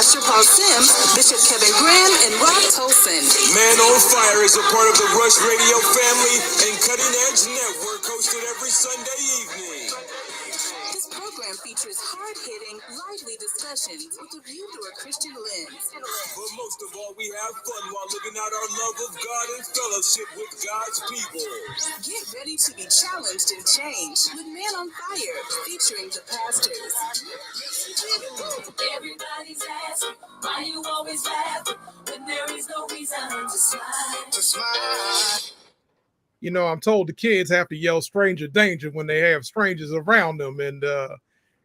Pastor Paul Sims, Bishop Kevin Graham, and Rob Tolson. Man on Fire is a part of the Rush Radio family and Cutting Edge Network, hosted every Sunday evening. This program features hard-hitting, lively discussions with a view through a Christian lens. But most of all, we have fun while living out our love of God and fellowship with God's people. Get ready to be challenged and changed with Man on Fire, featuring the pastors. Everybody's asking, why you always laughing when there is no reason to smile? You know, I'm told the kids have to yell stranger danger when they have strangers around them. And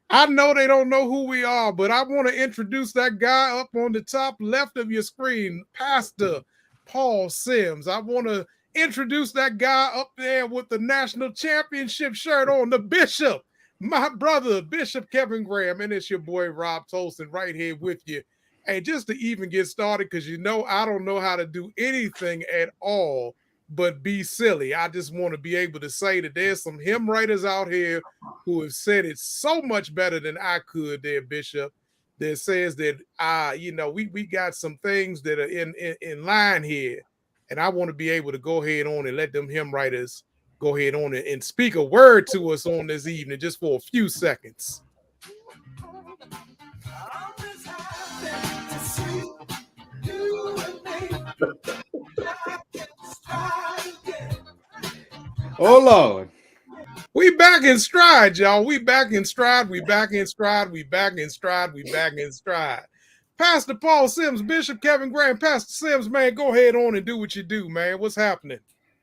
I know they don't know who we are, but I want to introduce that guy up on the top left of your screen, Pastor Paul Sims. I want to introduce that guy up there with the national championship shirt on, the Bishop, my brother, Bishop Kevin Graham. And it's your boy, Rob Tolson, right here with you. And just to even get started, because you know I don't know how to do anything at all but be silly. I just want to be able to say that there's some hymn writers out here who have said it so much better than I could there, Bishop, that says that, we got some things that are in line here. And I want to be able to go ahead on and let them hymn writers go ahead on and speak a word to us on this evening just for a few seconds. Oh, Lord. We back in stride, y'all. We back in stride. We back in stride. We back in stride. We back in stride. Pastor Paul Sims, Bishop Kevin Graham, Pastor Sims, man, go ahead on and do what you do, man. What's happening?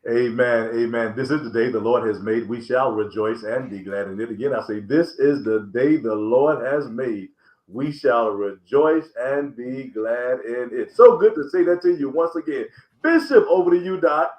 Amen. Amen. This is the day the Lord has made. We shall rejoice and be glad in it. Again, I say, this is the day the Lord has made. We shall rejoice and be glad in it. So good to say that to you once again. Bishop, over to you, Doc.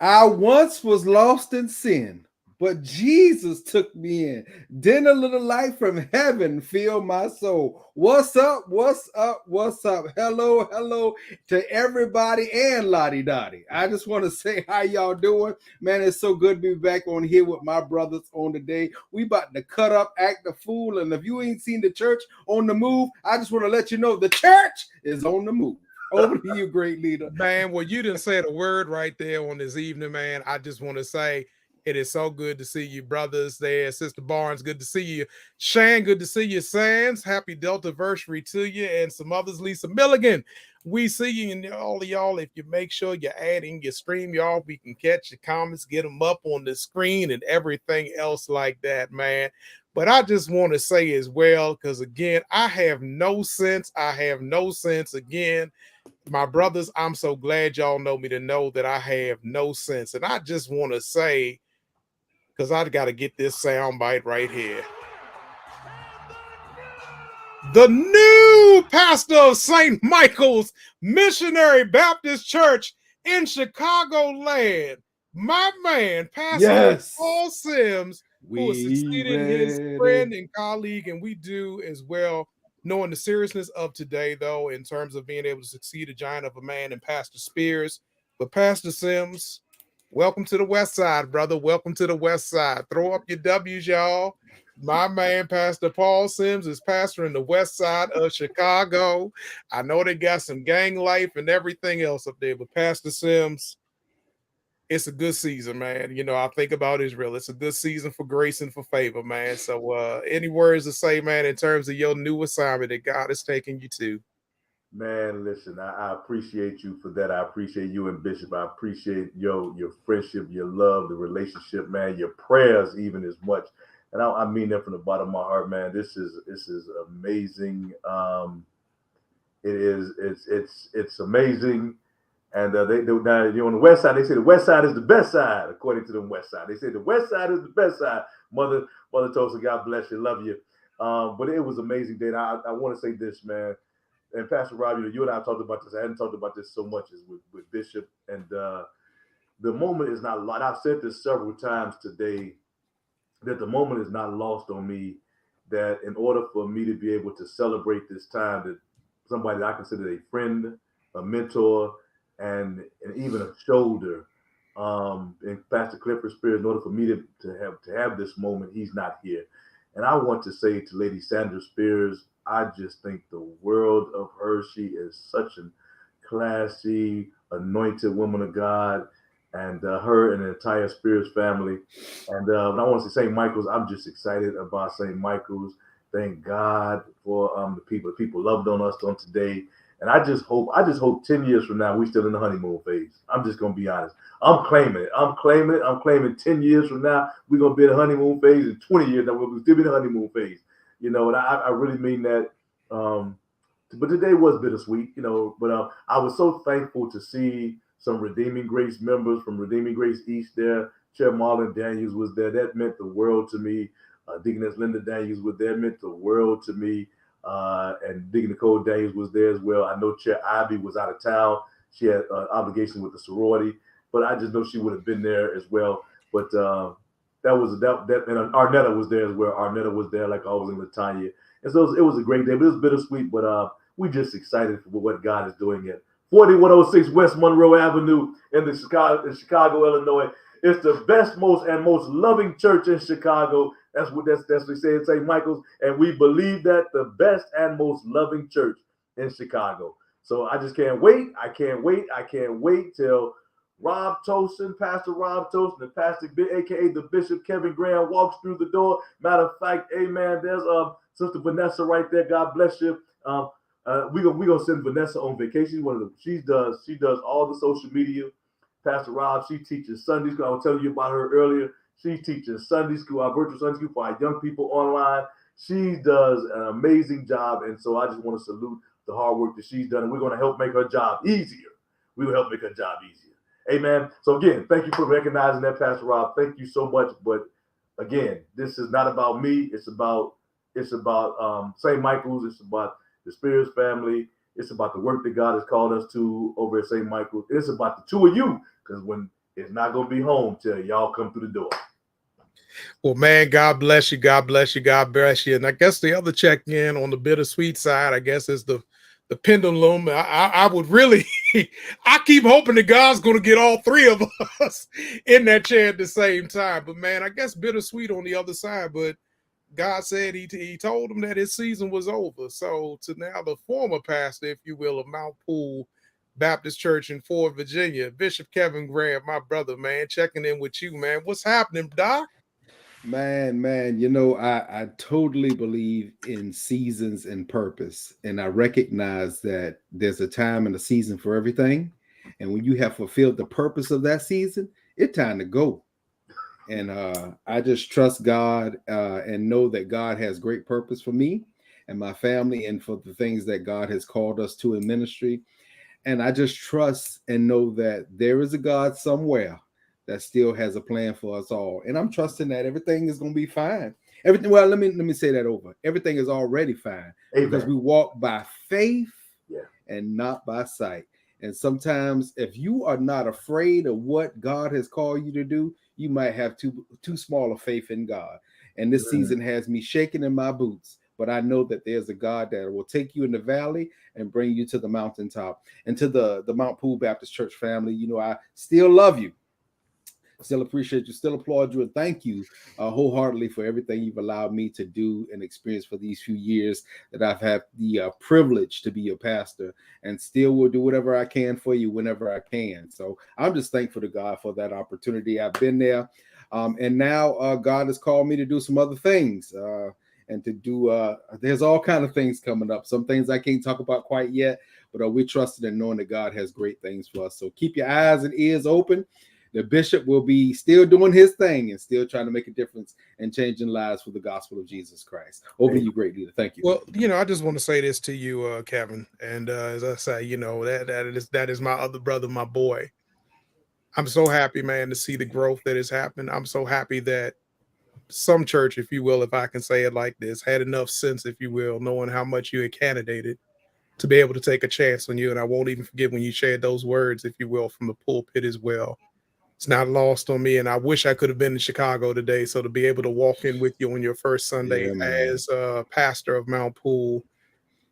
I once was lost in sin, but Jesus took me in. Then a little light from heaven filled my soul. What's up? What's up? What's up? Hello, hello to everybody and Lottie Dottie. I just want to say how y'all doing. Man, it's so good to be back on here with my brothers on today. We about to cut up, act a fool. And if you ain't seen the church on the move, I just want to let you know the church is on the move. Over to you, great leader. Man, well, you didn't say a word right there on this evening, man. I just want to say it is so good to see you, brothers there. Sister Barnes, good to see you. Shane, good to see you. Sands, happy Deltaversary to you. And some others, Lisa Milligan. We see you, and all of y'all, if you make sure you're adding your stream, y'all, we can catch your comments, get them up on the screen and everything else like that, man. But I just want to say as well, because again, I have no sense. Again. My brothers, I'm so glad y'all know me to know that I have no sense. And I just want to say, because I got to get this sound bite right here. The new pastor of St. Michael's Missionary Baptist Church in Chicagoland, my man, Pastor Paul Sims, who is succeeding his friend and colleague, and we do as well. Knowing the seriousness of today, though, in terms of being able to succeed a giant of a man and Pastor Spears. But Pastor Sims, welcome to the West Side, brother. Welcome to the West Side. Throw up your W's, y'all. My man, Pastor Paul Sims, is pastoring the West Side of Chicago. I know they got some gang life and everything else up there, but Pastor Sims, it's a good season, man. You know, I think about Israel. It's a good season for grace and for favor, man. So any words to say, man, in terms of your new assignment that God is taking you to? Man, listen, I appreciate you for that. I appreciate you and Bishop. I appreciate your friendship, your love, the relationship, man, your prayers even as much. And I mean that from the bottom of my heart, man. This is amazing. It's amazing. And they on the West Side, they say the West Side is the best side, according to the West Side. They say the West Side is the best side. Mother Tosa, God bless you, love you. But it was amazing, Dana. I want to say this, man. And Pastor Rob, you and I talked about this. I hadn't talked about this so much as with Bishop. And the moment is not lost. I've said this several times today, that the moment is not lost on me, that in order for me to be able to celebrate this time, that somebody that I consider a friend, a mentor, and even a shoulder, in Pastor Clifford Spears, in order for me to have this moment, he's not here. And I want to say to Lady Sandra Spears, I just think the world of her. She is such a classy, anointed woman of God, and her and the entire Spears family. And when I want to say St. Michael's, I'm just excited about St. Michael's. Thank God for the people. The people loved on us on today. And I just hope 10 years from now, we still in the honeymoon phase. I'm just going to be honest. I'm claiming it. I'm claiming 10 years from now, we're going to be in the honeymoon phase. And 20 years, now we'll still be in the honeymoon phase. You know, and I really mean that. But today was bittersweet, you know. But I was so thankful to see some Redeeming Grace members from Redeeming Grace East there. Chair Marlon Daniels was there. That meant the world to me. Deaconess Linda Daniels was there. It meant the world to me. And Deacon Nicole Daniels was there as well. I know Chair Ivy was out of town. She had obligations with the sorority, but I just know she would have been there as well. But and Arnetta was there as well. Arnetta was there, like always, in Latanya. And so it was a great day, but it was bittersweet. But we just excited for what God is doing at 4106 West Monroe Avenue in Chicago, Illinois. It's the best, most loving church in Chicago. That's what we say at St. Michael's, and we believe that the best and most loving church in Chicago. So I just can't wait. I can't wait till Rob Tosin, Pastor Rob Tosin, and Pastor aka the Bishop Kevin Graham walks through the door. Matter of fact, amen. There's Sister Vanessa right there. God bless you. We gonna send Vanessa on vacation. She does all the social media. Pastor Rob, she teaches Sunday school. I was telling you about her earlier. She teaches Sunday school, our virtual Sunday school for our young people online. She does an amazing job, and so I just want to salute the hard work that she's done, and we're going to help make her job easier. We will help make her job easier. Amen. So again, thank you for recognizing that, Pastor Rob. Thank you so much. But again, this is not about me. It's about St. Michael's. It's about the Spears family. It's about the work that God has called us to over at St. Michael's. It's about the two of you, because when it's not going to be home till y'all come through the door. Well, man, God bless you. God bless you. God bless you. And I guess the other check-in on the bittersweet side, I guess, is the pendulum. I would really, I keep hoping that God's going to get all three of us in that chair at the same time. But, man, I guess bittersweet on the other side. But God said he told him that his season was over. So to now the former pastor, if you will, of Mount Pool Baptist Church in Fort Virginia, Bishop Kevin Graham, my brother, man, checking in with you, man. What's happening, Doc? Man, you know, I totally believe in seasons and purpose. And I recognize that there's a time and a season for everything. And when you have fulfilled the purpose of that season, it's time to go. And I just trust God and know that God has great purpose for me and my family and for the things that God has called us to in ministry. And I just trust and know that there is a God somewhere that still has a plan for us all. And I'm trusting that everything is going to be fine. Everything. Well, let me say that over. Everything is already fine. Amen. Because we walk by faith and not by sight. And sometimes if you are not afraid of what God has called you to do, you might have too small a faith in God. And this season has me shaking in my boots. But I know that there's a God that will take you in the valley and bring you to the mountaintop. And to the Mount Pool Baptist Church family, you know, I still love you. Still appreciate you, still applaud you, and thank you wholeheartedly for everything you've allowed me to do and experience for these few years that I've had the privilege to be your pastor, and still will do whatever I can for you whenever I can. So I'm just thankful to God for that opportunity. I've been there, and now God has called me to do some other things. And to do, there's all kinds of things coming up. Some things I can't talk about quite yet, but we're trusting and knowing that God has great things for us. So keep your eyes and ears open. The bishop will be still doing his thing and still trying to make a difference and changing lives for the gospel of Jesus Christ. Over to you, great leader. Thank you. Well, you know, I just want to say this to you, Kevin. And as I say, you know, that is my other brother, my boy. I'm so happy, man, to see the growth that has happened. I'm so happy that some church, if you will, if I can say it like this, had enough sense, if you will, knowing how much you had candidated to be able to take a chance on you. And I won't even forget when you shared those words, if you will, from the pulpit as well. It's not lost on me, and I wish I could have been in Chicago today. So to be able to walk in with you on your first Sunday as pastor of Mount Pool,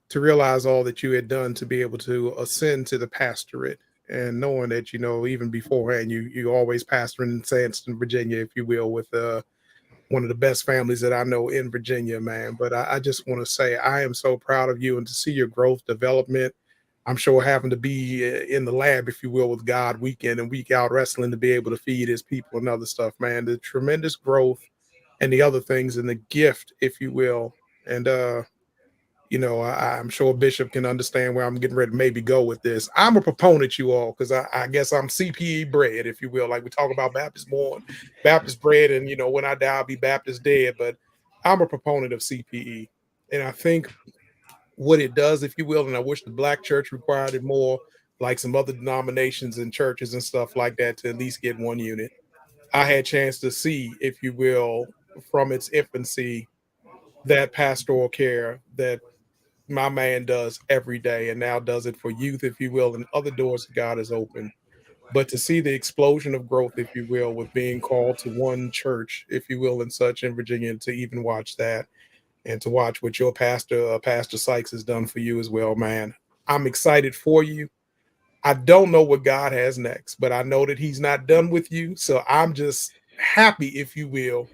to realize all that you had done to be able to ascend to the pastorate, and knowing that, you know, even beforehand, you always pastoring in Sandston, Virginia, if you will, with one one of the best families that I know in Virginia, man. But I just want to say I am so proud of you, and to see your growth, development. I'm sure having to be in the lab, if you will, with God week in and week out wrestling to be able to feed his people and other stuff, man. The tremendous growth and the other things and the gift, if you will. And I'm sure Bishop can understand where I'm getting ready to maybe go with this. I'm a proponent, you all, because I guess I'm CPE bred, if you will. Like we talk about Baptist born, Baptist bred, and when I die, I'll be Baptist dead. But I'm a proponent of CPE. And I think what it does, if you will, and I wish the Black church required it more, like some other denominations and churches and stuff like that, to at least get one unit. I had a chance to see, if you will, from its infancy, that pastoral care that my man does every day, and now does it for youth, if you will, and other doors that God has opened. But to see the explosion of growth, if you will, with being called to one church, if you will, and such in Virginia, to even watch that, and to watch what your pastor, Pastor Sykes, has done for you as well, man. I'm excited for you. I don't know what God has next, but I know that he's not done with you. So I'm just happy, if you will,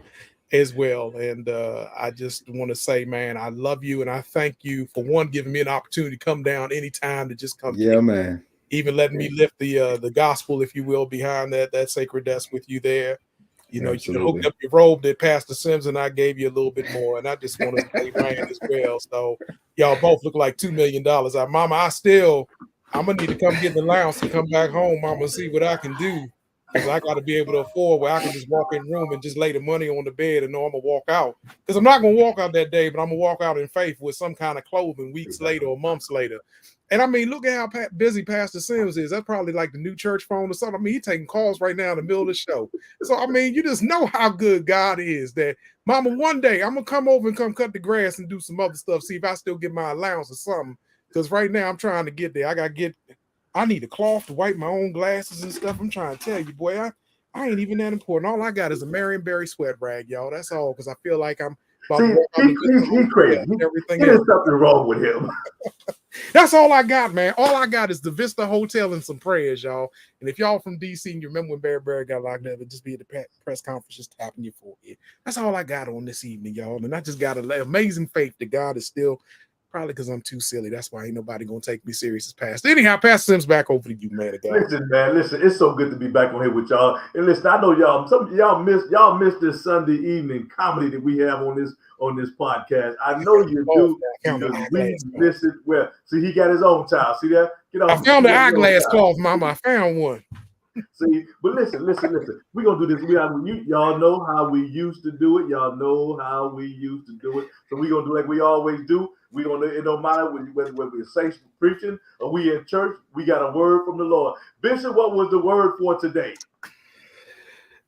as well. And I just want to say, man, I love you. And I thank you for, one, giving me an opportunity to come down anytime to just come. Yeah, man. Even letting me lift the gospel, if you will, behind that sacred desk with you there. You hooked up your robe that Pastor Sims and I gave you a little bit more. And I just want to say, man, as well. So y'all both look like $2 million. Mama, I'm going to need to come get in the lounge and come back home, Mama, and see what I can do. Because I got to be able to afford where I can just walk in the room and just lay the money on the bed and know I'm going to walk out. Because I'm not going to walk out that day, but I'm going to walk out in faith with some kind of clothing weeks later or months later. And I mean, look at how busy Pastor Sims is. That's probably like the new church phone or something. I mean, he's taking calls right now in the middle of the show. So, I mean, you just know how good God is, that, Mama, one day I'm going to come over and come cut the grass and do some other stuff, see if I still get my allowance or something. Because right now I'm trying to get there. I need a cloth to wipe my own glasses and stuff. I'm trying to tell you, boy, I ain't even that important. All I got is a Marion Barry sweat rag, y'all. That's all, because I feel like I'm about to walk out he's crazy. Everything There's something wrong with him. That's all I got, man. All I got is the Vista Hotel and some prayers, y'all. And if y'all from DC and you remember when Barry got locked up, it'd just be at the press conference just tapping your forehead. That's all I got on this evening, y'all. And I just got an amazing faith that God is still, probably because I'm too silly. That's why ain't nobody gonna take me serious as Pastor. Anyhow, Pastor Sims, back over to you, man. Listen, it's so good to be back on here with y'all. And listen, I know y'all missed this Sunday evening comedy that we have on this podcast. I know you do. We miss it. Well, see, he got his own child. See that? I found the eyeglass cloth, Mama. I found one. See, but listen. We're gonna do this. Y'all know how we used to do it. Y'all know how we used to do it. So we're gonna do like we always do. It don't matter whether we're safe preaching or we in church. We got a word from the Lord. Bishop, what was the word for today?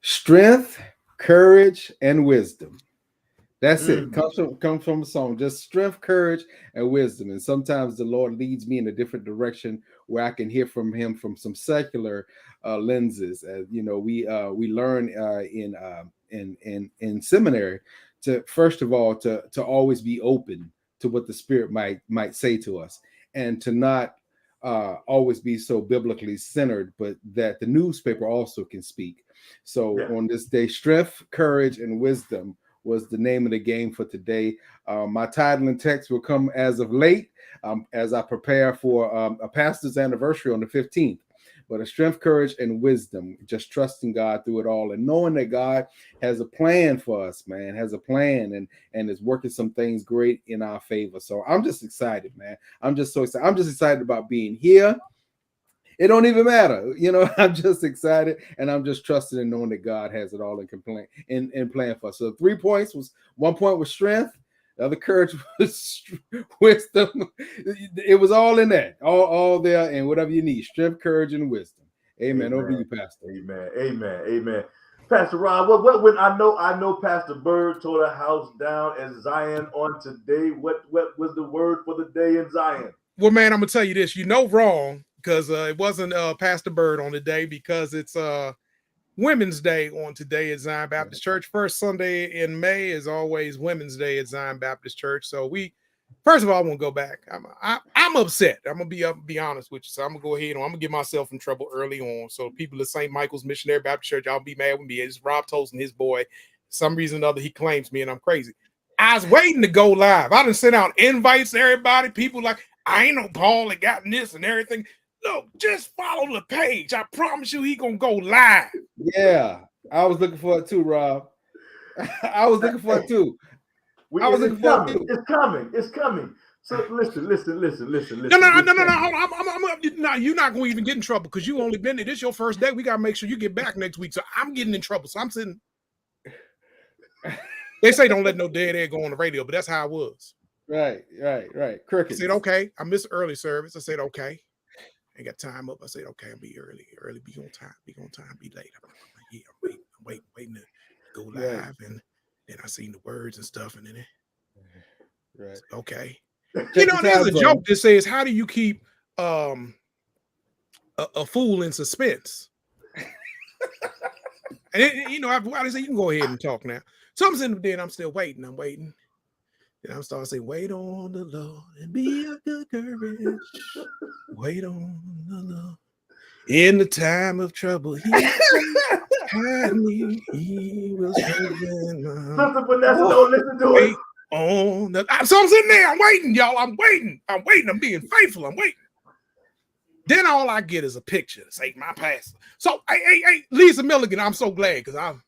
Strength, courage, and wisdom. That's it. Comes from a song. Just strength, courage, and wisdom. And sometimes the Lord leads me in a different direction where I can hear from him from some secular lenses. As we learn in seminary to, first of all, to always be open to what the Spirit might say to us, and to not always be so biblically centered, but that the newspaper also can speak. So on this day, strength, courage, and wisdom was the name of the game for today. My title and text will come as of late, as I prepare for a pastor's anniversary on the 15th. But a strength, courage, and wisdom, just trusting God through it all and knowing that God has a plan for us, man, has a plan and is working some things great in our favor. So I'm just excited, man. I'm just so excited. I'm just excited about being here. It don't even matter. I'm just excited, and I'm just trusting and knowing that God has it all in plan for us. So 3 points was, 1 point was strength. The other courage was wisdom. It was all in that, all there, and whatever you need, strength, courage, and wisdom. Amen. Over to you, Pastor. Amen. Pastor Ron, what when I know Pastor Bird tore the house down at Zion on today. What was the word for the day in Zion? Well, man, I'm gonna tell you this. Wrong, because it wasn't Pastor Bird on the day, because it's Women's Day on today at Zion Baptist Church. First Sunday in May is always Women's Day at Zion Baptist Church. So first of all, I want to go back. I'm upset. I'm gonna be honest with you. So I'm gonna go ahead and I'm gonna get myself in trouble early on. So people at St. Michael's Missionary Baptist Church, y'all be mad with me. It's Rob Toast and his boy. some reason or other, he claims me and I'm crazy. I was waiting to go live. I done sent out invites to everybody. People like, I ain't no Paul that got this and everything. Look, just follow the page. I promise you he gonna go live. Yeah, I was looking for it too, Rob. I was looking for it too. It's coming. It's coming. So listen. No. No, you're not going to even get in trouble because you only been there. This is your first day. We got to make sure you get back next week. So I'm getting in trouble. So I'm sitting. They say don't let no dead air go on the radio, but that's how I was. Right. Cricket. I said, okay. I missed early service. I said, okay. I got time up. I said, okay, I'll be early, be on time, be late. I'm like, yeah, I'm waiting to go live. Right. And then I seen the words and stuff, and then right. Okay. You know, there's a joke that says, how do you keep a fool in suspense? And I say, you can go ahead and talk now. So I'm sitting there and I'm still waiting. I'm waiting. And I'm starting to say, wait on the Lord and be of good courage. Wait on the Lord. In the time of trouble, he hide me. He will strengthen my Sister Vanessa, don't listen to it. So I'm sitting there. I'm waiting, y'all. I'm waiting. I'm being faithful. I'm waiting. Then all I get is a picture to say my pastor. So, hey, Lisa Milligan, I'm so glad because I'm.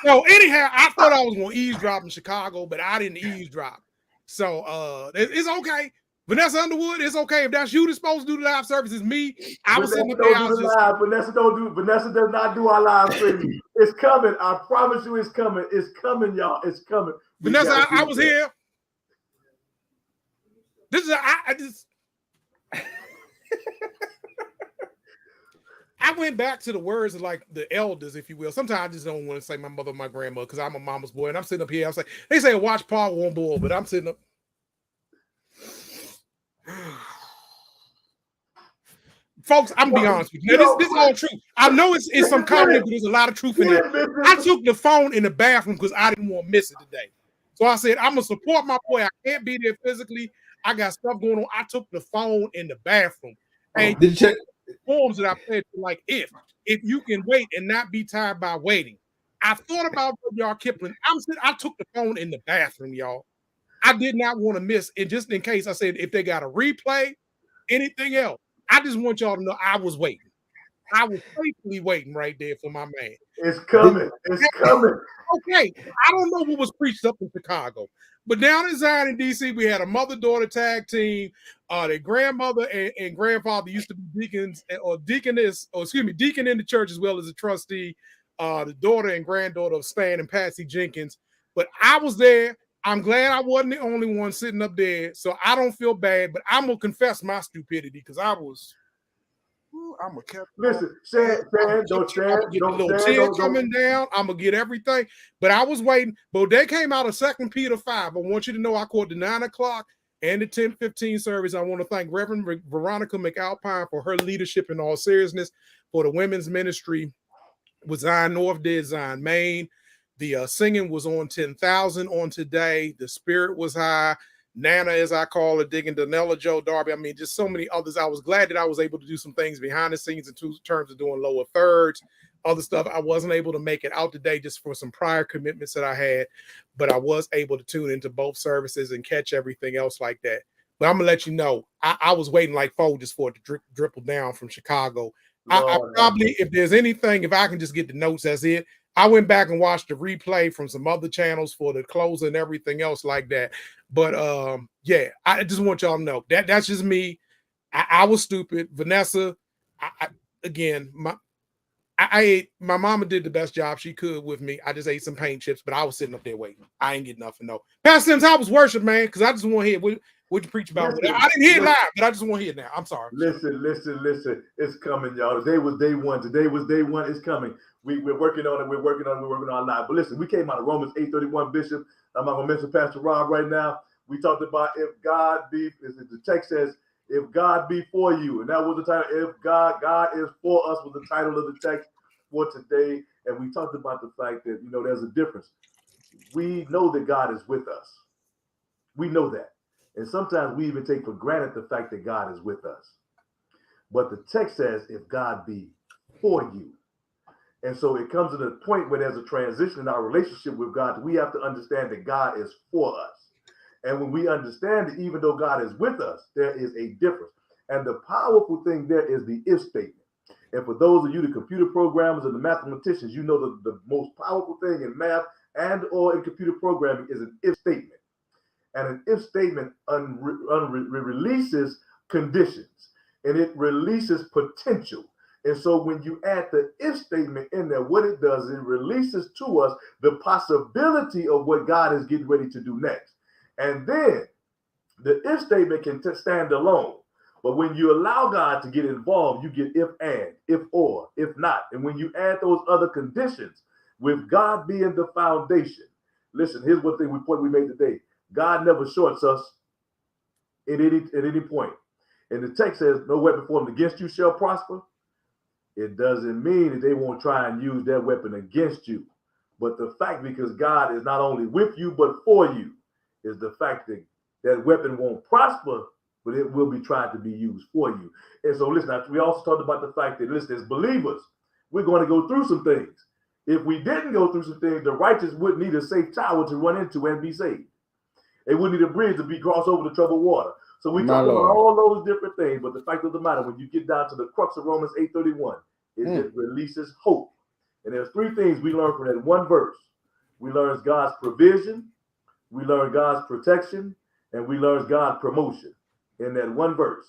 So anyhow, I thought I was going to eavesdrop in Chicago, but I didn't eavesdrop. So it's okay. Vanessa Underwood, it's okay. If that's you that's supposed to do the live service, it's me. I was sitting up there. Vanessa does not do our live streaming. It's coming. I promise you it's coming. It's coming, y'all. It's coming. Vanessa, I was here. This is I just I went back to the words of like the elders, if you will. Sometimes I just don't want to say my mother, my grandmother, because I'm a mama's boy, and I'm sitting up here. They say watch Paul won't boil, but I'm sitting up. Folks, I'm gonna be honest with you. Now, this is all true. I know it's some comedy, but there's a lot of truth in it. I took the phone in the bathroom because I didn't want to miss it today. So I said, I'm gonna support my boy. I can't be there physically. I got stuff going on. I took the phone in the bathroom. And did you check forms that I played like if you can wait and not be tired by waiting. I thought about y'all Kipling. I took the phone in the bathroom, y'all. I did not want to miss it, just in case. I said if they got a replay, anything else. I just want y'all to know I was waiting. I was faithfully waiting right there for my man. It's coming. It's coming. Okay. I don't know what was preached up in Chicago, but down in Zion in DC, we had a mother-daughter tag team. Their grandmother and grandfather used to be deacons or deaconess, deacon in the church as well as a trustee. The daughter and granddaughter of Stan and Patsy Jenkins. But I was there. I'm glad I wasn't the only one sitting up there, so I don't feel bad. But I'm gonna confess my stupidity because I was. I'm gonna keep. Listen, Shan, don't coming down. I'm gonna get everything, but I was waiting. But they came out of 2 Peter 5. I want you to know I caught the 9 o'clock and the 10:15 service. I want to thank Reverend Veronica McAlpine for her leadership in all seriousness for the women's ministry with Zion North did Zion Maine. The singing was on 10,000 on today. The spirit was high. Nana, as I call her, digging Danella, Joe Darby. I mean, just so many others. I was glad that I was able to do some things behind the scenes in terms of doing lower thirds, other stuff. I wasn't able to make it out today just for some prior commitments that I had, but I was able to tune into both services and catch everything else like that. But I'm going to let you know, I was waiting like four just for it to dribble down from Chicago. I probably, if there's anything, if I can just get the notes, that's it. I went back and watched the replay from some other channels for the closer and everything else like that. But yeah, I just want y'all to know that's just me. I was stupid. Vanessa, my mama did the best job she could with me. I just ate some paint chips, but I was sitting up there waiting. I ain't getting nothing. No. Pastor Sims, how was worship, man? Because I just want to hear what you preach about. I didn't hear it live, but I just want to hear it now. I'm sorry. Listen. It's coming, y'all. Today was day one. Today was day one. It's coming. We're working on it. We're working on live. But listen, we came out of Romans 8:31, Bishop. I'm not going to mention Pastor Rob right now. We talked about if God be, the text says, if God be for you. And that was the title. If God is for us was the title of the text for today. And we talked about the fact that, there's a difference. We know that God is with us. We know that. And sometimes we even take for granted the fact that God is with us. But the text says, if God be for you. And so it comes to the point where there's a transition in our relationship with God. We have to understand that God is for us. And when we understand that even though God is with us, there is a difference. And the powerful thing there is the if statement. And for those of you, the computer programmers and the mathematicians, you know the most powerful thing in math and or in computer programming is an if statement. And an if statement releases conditions and it releases potential. And so when you add the if statement in there, what it does is it releases to us the possibility of what God is getting ready to do next. And then the if statement can stand alone. But when you allow God to get involved, you get if and, if or, if not. And when you add those other conditions, with God being the foundation, listen, here's one point we made today. God never shorts us at any point. And the text says, no weapon formed against you shall prosper. It doesn't mean that they won't try and use their weapon against you. But the fact, because God is not only with you, but for you, is the fact that that weapon won't prosper, but it will be tried to be used for you. And so listen, we also talked about the fact that, listen, as believers, we're going to go through some things. If we didn't go through some things, the righteous wouldn't need a safe tower to run into and be saved. They wouldn't need a bridge to be crossed over the troubled water. So we talk about all those different things, but the fact of the matter, when you get down to the crux of Romans 8:31, it releases hope. And there's three things we learn from that one verse. We learn God's provision, we learn God's protection, and we learn God's promotion in that one verse.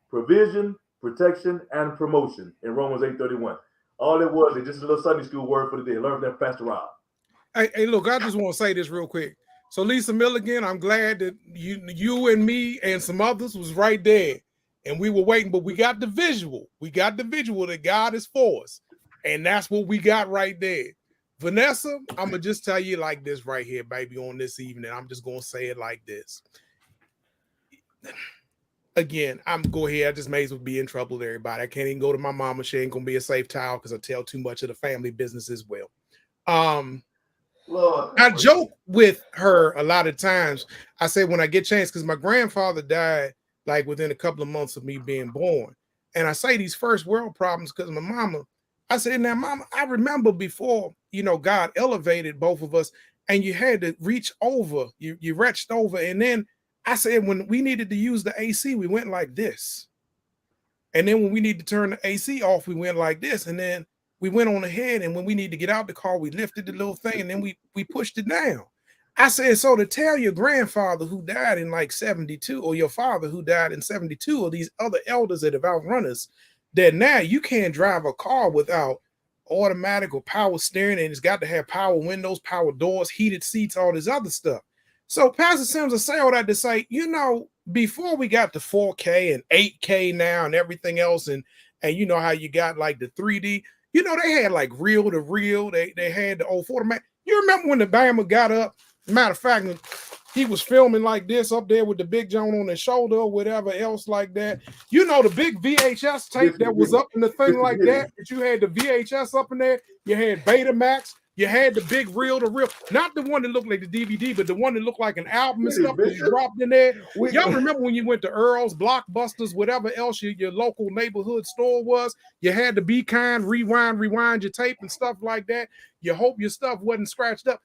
Provision, protection, and promotion in Romans 8:31. All it was is just a little Sunday school word for the day. Learn from that, Pastor Rob. Hey, look, I just want to say this real quick. So Lisa Milligan, I'm glad that you and me and some others was right there. And we were waiting, but we got the visual. We got the visual that God is for us. And that's what we got right there. Vanessa, I'm going to just tell you like this right here, baby, on this evening. I'm just going to say it like this. Again, I'm go ahead. I just may as well be in trouble with everybody. I can't even go to my mama. She ain't going to be a safe child because I tell too much of the family business as well. Lord, I joke with her a lot of times. I say when I get chance, because my grandfather died like within a couple of months of me being born. And I say these first world problems because my mama, I said, now, mama, I remember before, God elevated both of us and you had to reach over, you reached over. And then I said, when we needed to use the AC, we went like this. And then when we need to turn the AC off, we went like this. And then we went on ahead, and when we need to get out the car, we lifted the little thing, and then we pushed it down. I said, so to tell your grandfather who died in like 72, or your father who died in 72, or these other elders that have outrun us, that now you can't drive a car without automatic or power steering, and it's got to have power windows, power doors, heated seats, all this other stuff. So Pastor Sims will say all that to say, before we got to 4K and 8K now and everything else, and you know how you got like the 3D, they had like reel to reel. They had the old format. You remember when the Bama got up? Matter of fact, he was filming like this up there with the big John on his shoulder or whatever else like that. The big VHS tape that was up in the thing like that. But you had the VHS up in there. You had Betamax. You had the big reel to reel, not the one that looked like the DVD, but the one that looked like an album and stuff that you dropped in there. Y'all remember when you went to Earl's, Blockbusters, whatever else your local neighborhood store was? You had to be kind, rewind your tape and stuff like that. You hope your stuff wasn't scratched up.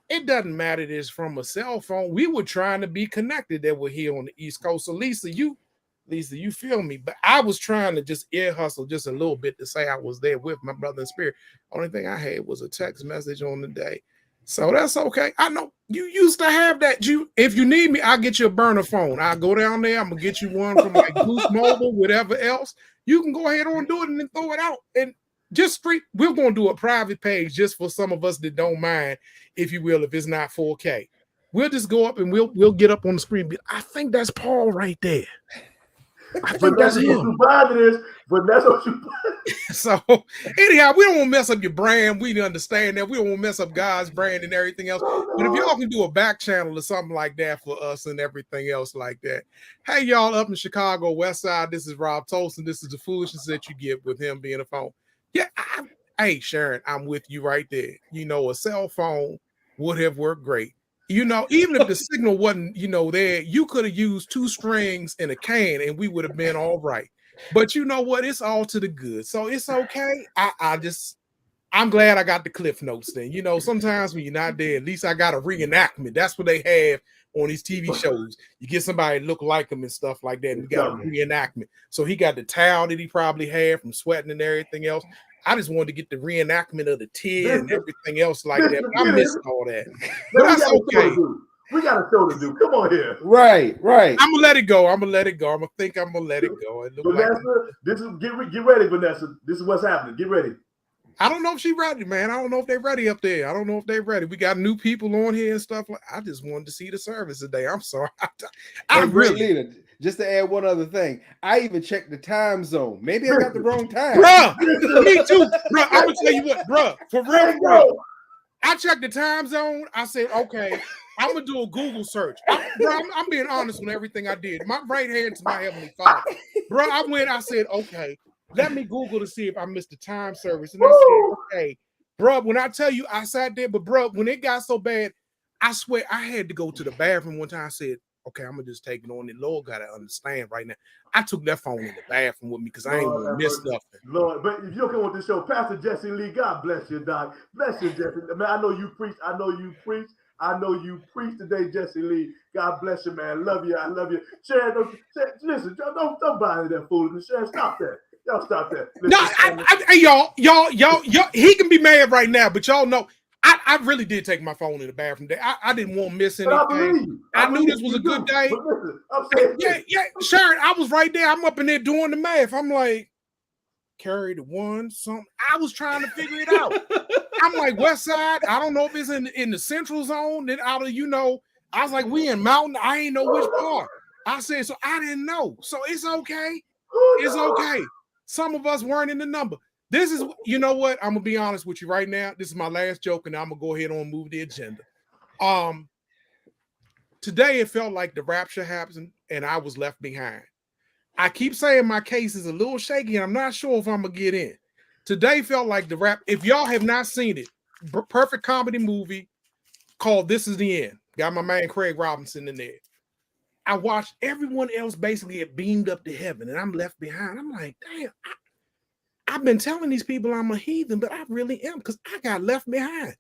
It doesn't matter. This from a cell phone. We were trying to be connected that we're here on the East Coast. So Lisa, you feel me? But I was trying to just ear hustle just a little bit to say I was there with my brother in spirit. Only thing I had was a text message on the day. So that's okay. I know you used to have that. If you need me, I'll get you a burner phone. I'll go down there. I'm going to get you one from like Boost Mobile, whatever else. You can go ahead and do it and then throw it out. And we're going to do a private page just for some of us that don't mind, if you will, if it's not 4K. We'll just go up and we'll get up on the screen. I think that's Paul right there. I think that's him. But that's what you So anyhow, we don't want to mess up your brand. We understand that. We don't want to mess up God's brand and everything else. But if y'all can do a back channel or something like that for us and everything else like that. Hey, y'all up in Chicago, West Side, this is Rob Tolson. This is the foolishness that you get with him being a phone. Yeah, hey, Sharon, I'm with you right there. A cell phone would have worked great. Even if the signal wasn't, there, you could have used 2 strings in a can and we would have been all right. But you know what? It's all to the good. So it's okay. I'm glad I got the Cliff Notes then. You know, sometimes when you're not there, at least I got a reenactment. That's what they have on these TV shows. You get somebody to look like him and stuff like that, and you got a reenactment. So he got the towel that he probably had from sweating and everything else. I just wanted to get the reenactment of the tear and everything else like that. But I missed all that. But that's okay. We got a show to do. Come on here. Right. I'm gonna let it go. I'm gonna let it go. I'm gonna let it go. Vanessa, this is get ready, Vanessa. This is what's happening. Get ready. I don't know if she's ready, man. I don't know if they're ready up there. I don't know if they're ready. We got new people on here and stuff. I just wanted to see the service today. I'm sorry. I really. Just to add one other thing, I even checked the time zone. Maybe I got the wrong time. Bruh, me too. Bruh, I'm going to tell you what, bruh, for real, bro. I checked the time zone. I said, okay, I'm going to do a Google search. I'm being honest with everything I did. My right hand to my Heavenly Father. Bruh, I said, okay, let me Google to see if I missed the time service. And I said, okay, bruh, when I tell you I sat there, but bruh, when it got so bad, I swear I had to go to the bathroom one time. I said, okay, I'm gonna just take it on. The Lord gotta understand right now. I took that phone in the bathroom with me because I ain't gonna miss nothing. Lord, but if you're coming with the show, Pastor Jesse Lee, God bless you, Doc. Bless you, Jesse. Man, I know you preach. I know you preach today, Jesse Lee. God bless you, man. Love you. I love you. Sharon, listen, don't buy into that foolishness. Sharon, stop that. Y'all stop that. Listen, No, y'all. He can be mad right now, but y'all know. I really did take my phone in the bathroom day. I didn't want to miss anything. I knew this was a good day. Listen, I'm saying, yeah, Sharon, I was right there. I'm up in there doing the math. I'm like, carry the one, something. I was trying to figure it out. I'm like, West Side. I don't know if it's in the Central Zone. Then out of, I was like, we in Mountain. I ain't know which part. I said, so I didn't know. So it's okay. It's okay. Some of us weren't in the number. This is, you know what? I'm gonna be honest with you right now. This is my last joke, and I'm gonna go ahead and move the agenda. Today it felt like the rapture happened, and I was left behind. I keep saying my case is a little shaky, and I'm not sure if I'm gonna get in. Today felt like the rap. If y'all have not seen it, perfect comedy movie called "This Is the End." Got my man Craig Robinson in there. I watched everyone else basically get beamed up to heaven, and I'm left behind. I'm like, damn. I've been telling these people I'm a heathen, but I really am because I got left behind.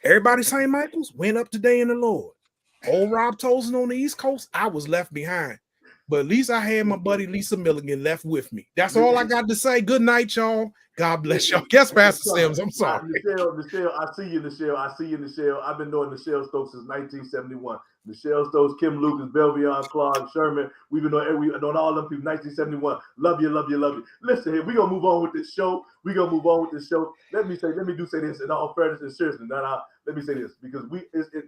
Everybody St. Michael's went up today in the Lord. Old Rob Tolson on the East Coast, I was left behind. But at least I had my buddy Lisa Milligan left with me. That's all I got to say. Good night, y'all. God bless y'all. Guess Pastor Sims. I'm sorry. Michelle, I see you, Michelle. I've been knowing Michelle Stokes since 1971. Michelle Stokes, Kim Lucas, Belvion, Clark, Sherman. We've been knowing all them people 1971. Love you. Listen here, we're gonna move on with this show. Let me say this in all fairness and seriousness. Let me say this because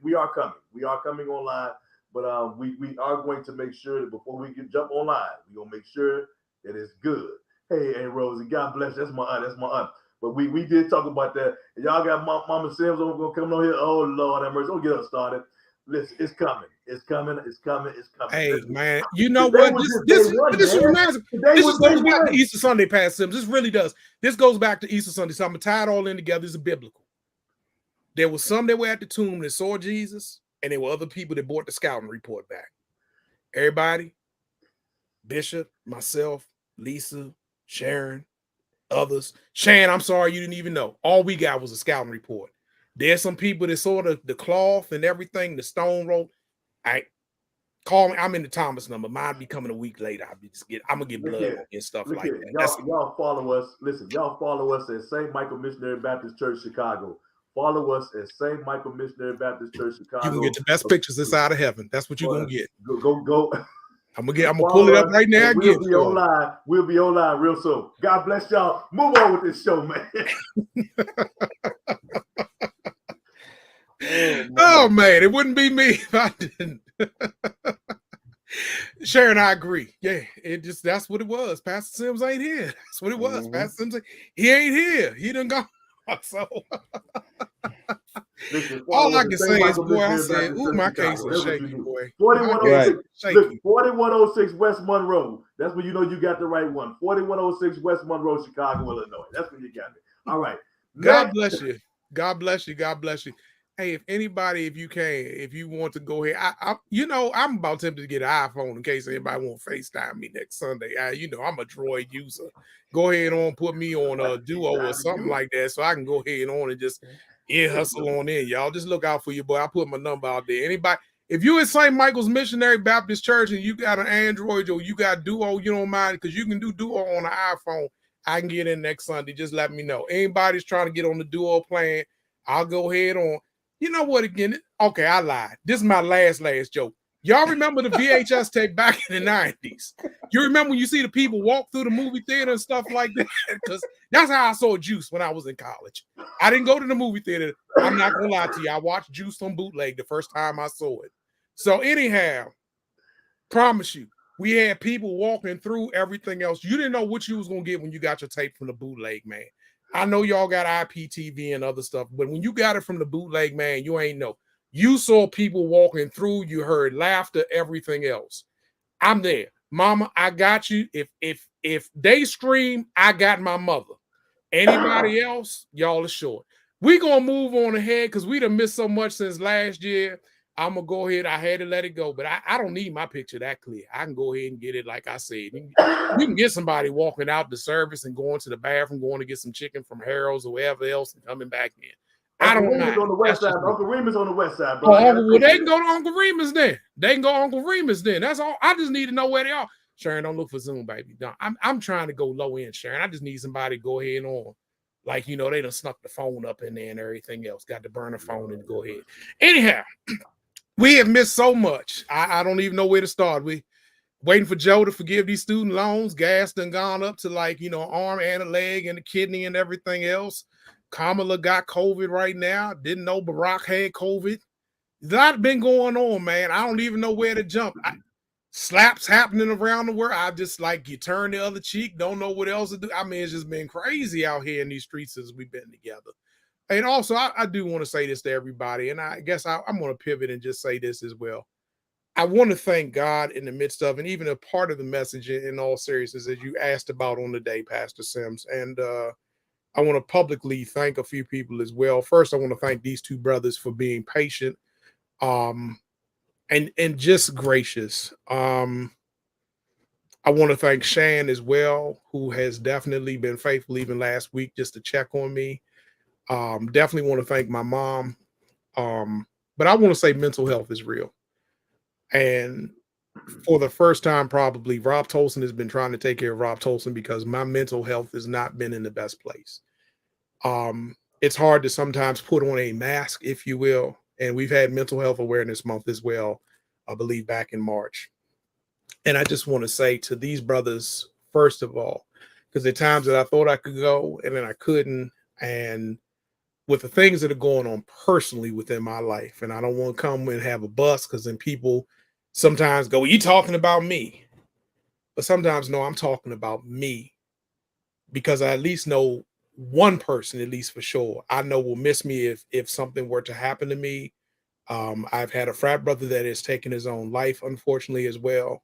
we are coming. We are coming online, but we are going to make sure that before we can jump online, we're gonna make sure that it's good. Hey, Rosie, God bless you. That's my aunt. But we did talk about that. And y'all got Mama Sims gonna come on here. Oh Lord have mercy. Don't get us started. Listen, it's coming. Hey, man, you know what? This goes back to Easter Sunday, Pastor Sims. This really does. This goes back to Easter Sunday. So I'm going to tie it all in together. This is biblical. There were some that were at the tomb that saw Jesus, and there were other people that brought the scouting report back. Everybody, Bishop, myself, Lisa, Sharon, others. Shan, I'm sorry you didn't even know. All we got was a scouting report. There's some people that saw the cloth and everything, the stone roll. Call me. I'm in the Thomas number. Mine be coming a week later. I'm gonna get blood and stuff like that. Y'all follow us. Listen, y'all follow us at St. Michael Missionary Baptist Church, Chicago. Follow us at St. Michael Missionary Baptist Church, Chicago. You can get the best pictures inside of heaven. That's what you're gonna get. Go. I'm gonna pull it up right now. We'll be online real soon. God bless y'all. Move on with this show, man. Oh man, it wouldn't be me if I didn't. Sharon, I agree. Yeah, that's what it was. Pastor Sims ain't here. That's what it was. Pastor Sims, he ain't here. He done gone. So all I can say is, boy, I said, ooh, my case is shaky, boy. 4106 West Monroe. That's when you know you got the right one. 4106 West Monroe, Chicago, Illinois. That's when you got it. All right. God bless you. God bless you. God bless you. Hey, if anybody, if you want to go ahead, I'm about tempted to get an iPhone in case anybody want to FaceTime me next Sunday. I'm a Droid user. Go ahead on, put me on a Duo or something like that, so I can go ahead on and just hustle on in. Y'all just look out for your boy. I put my number out there. Anybody, if you in St. Michael's Missionary Baptist Church and you got an Android or you got Duo, you don't mind because you can do Duo on an iPhone. I can get in next Sunday. Just let me know. Anybody's trying to get on the Duo plan, I'll go ahead on. You know what? Again, okay, I lied. This is my last joke. Y'all remember the VHS tape back in the 90s? You remember when you see the people walk through the movie theater and stuff like that? Because that's how I saw Juice when I was in college. I didn't go to the movie theater. I'm not gonna lie to you. I watched Juice on bootleg the first time I saw it. So anyhow, promise you, we had people walking through everything else. You didn't know what you was gonna get when you got your tape from the bootleg, man. I know y'all got IPTV and other stuff, but when you got it from the bootleg, man, you ain't know. You saw people walking through, you heard laughter, everything else. I'm there. Mama, I got you. If they scream, I got my mother. Anybody else, y'all are short. We gonna move on ahead because we done missed so much since last year. I'm gonna go ahead. I had to let it go, but I don't need my picture that clear. I can go ahead and get it, like I said. You can get somebody walking out the service and going to the bathroom, going to get some chicken from Harold's or wherever else, and coming back in. I don't mind. On the west side. Uncle Remus on the west side, bro. Well, they can go to Uncle Remus then. That's all. I just need to know where they are. Sharon, don't look for Zoom, baby. No, I'm trying to go low end, Sharon. I just need somebody to go ahead and on. Like, they done snuck the phone up in there and everything else. Got to burn the phone and go ahead. Anyhow. We have missed so much. I don't even know where to start. We waiting for Joe to forgive these student loans. Gas done gone up to arm and a leg and a kidney and everything else. Kamala got COVID right now. Didn't know Barack had COVID. A lot been going on, man. I don't even know where to jump. Slaps happening around the world. I just you turn the other cheek. Don't know what else to do. I mean, it's just been crazy out here in these streets as we've been together. And also, I do want to say this to everybody, and I guess I'm going to pivot and just say this as well. I want to thank God in the midst of, and even a part of the message in all seriousness, as you asked about on the day, Pastor Sims. And I want to publicly thank a few people as well. First, I want to thank these two brothers for being patient and just gracious. I want to thank Shan as well, who has definitely been faithful even last week just to check on me. Definitely want to thank my mom. But I want to say mental health is real. And for the first time, probably, Rob Tolson has been trying to take care of Rob Tolson because my mental health has not been in the best place. It's hard to sometimes put on a mask, if you will. And we've had Mental Health Awareness Month as well, I believe back in March. And I just want to say to these brothers, first of all, because there are times that I thought I could go and then I couldn't. And with the things that are going on personally within my life, and I don't want to come and have a bust because then people sometimes go, you talking about me? But sometimes, no, I'm talking about me because I at least know one person, at least for sure, I know will miss me if something were to happen to me. I've had a frat brother that has taken his own life, unfortunately, as well.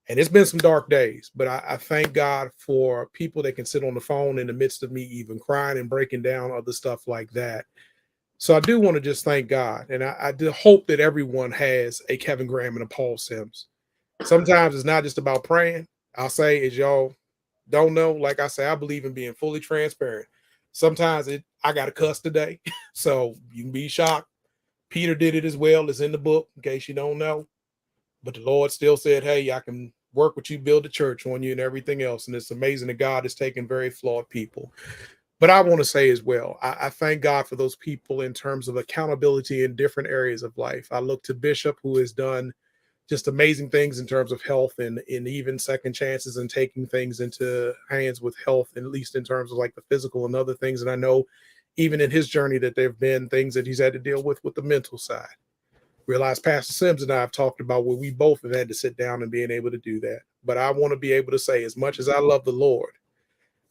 And it's been some dark days, but I thank God for people that can sit on the phone in the midst of me even crying and breaking down other stuff like that. So I do want to just thank God. And I do hope that everyone has a Kevin Graham and a Paul Sims. Sometimes it's not just about praying. I'll say, as y'all don't know, like I say, I believe in being fully transparent. Sometimes I got to cuss today, so you can be shocked. Peter did it as well. It's in the book, in case you don't know. But the Lord still said, hey, I can work with you, build a church on you and everything else. And it's amazing that God has taken very flawed people. But I want to say as well, I thank God for those people in terms of accountability in different areas of life. I look to Bishop, who has done just amazing things in terms of health and even second chances and taking things into hands with health, and at least in terms of the physical and other things. And I know even in his journey that there have been things that he's had to deal with the mental side. Realize Pastor Sims and I have talked about where we both have had to sit down and being able to do that. But I want to be able to say, as much as I love the Lord,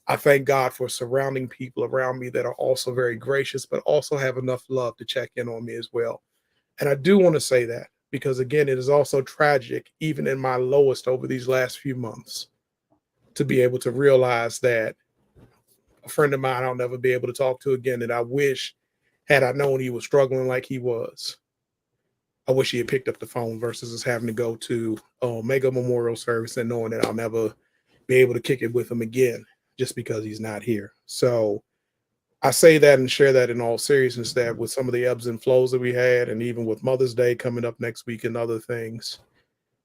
I thank God for surrounding people around me that are also very gracious, but also have enough love to check in on me as well. And I do want to say that because, again, it is also tragic, even in my lowest over these last few months, to be able to realize that a friend of mine I'll never be able to talk to again that I wish had I known he was struggling like he was, I wish he had picked up the phone versus us having to go to Omega Memorial Service and knowing that I'll never be able to kick it with him again just because he's not here. So I say that and share that in all seriousness, that with some of the ebbs and flows that we had, and even with Mother's Day coming up next week and other things,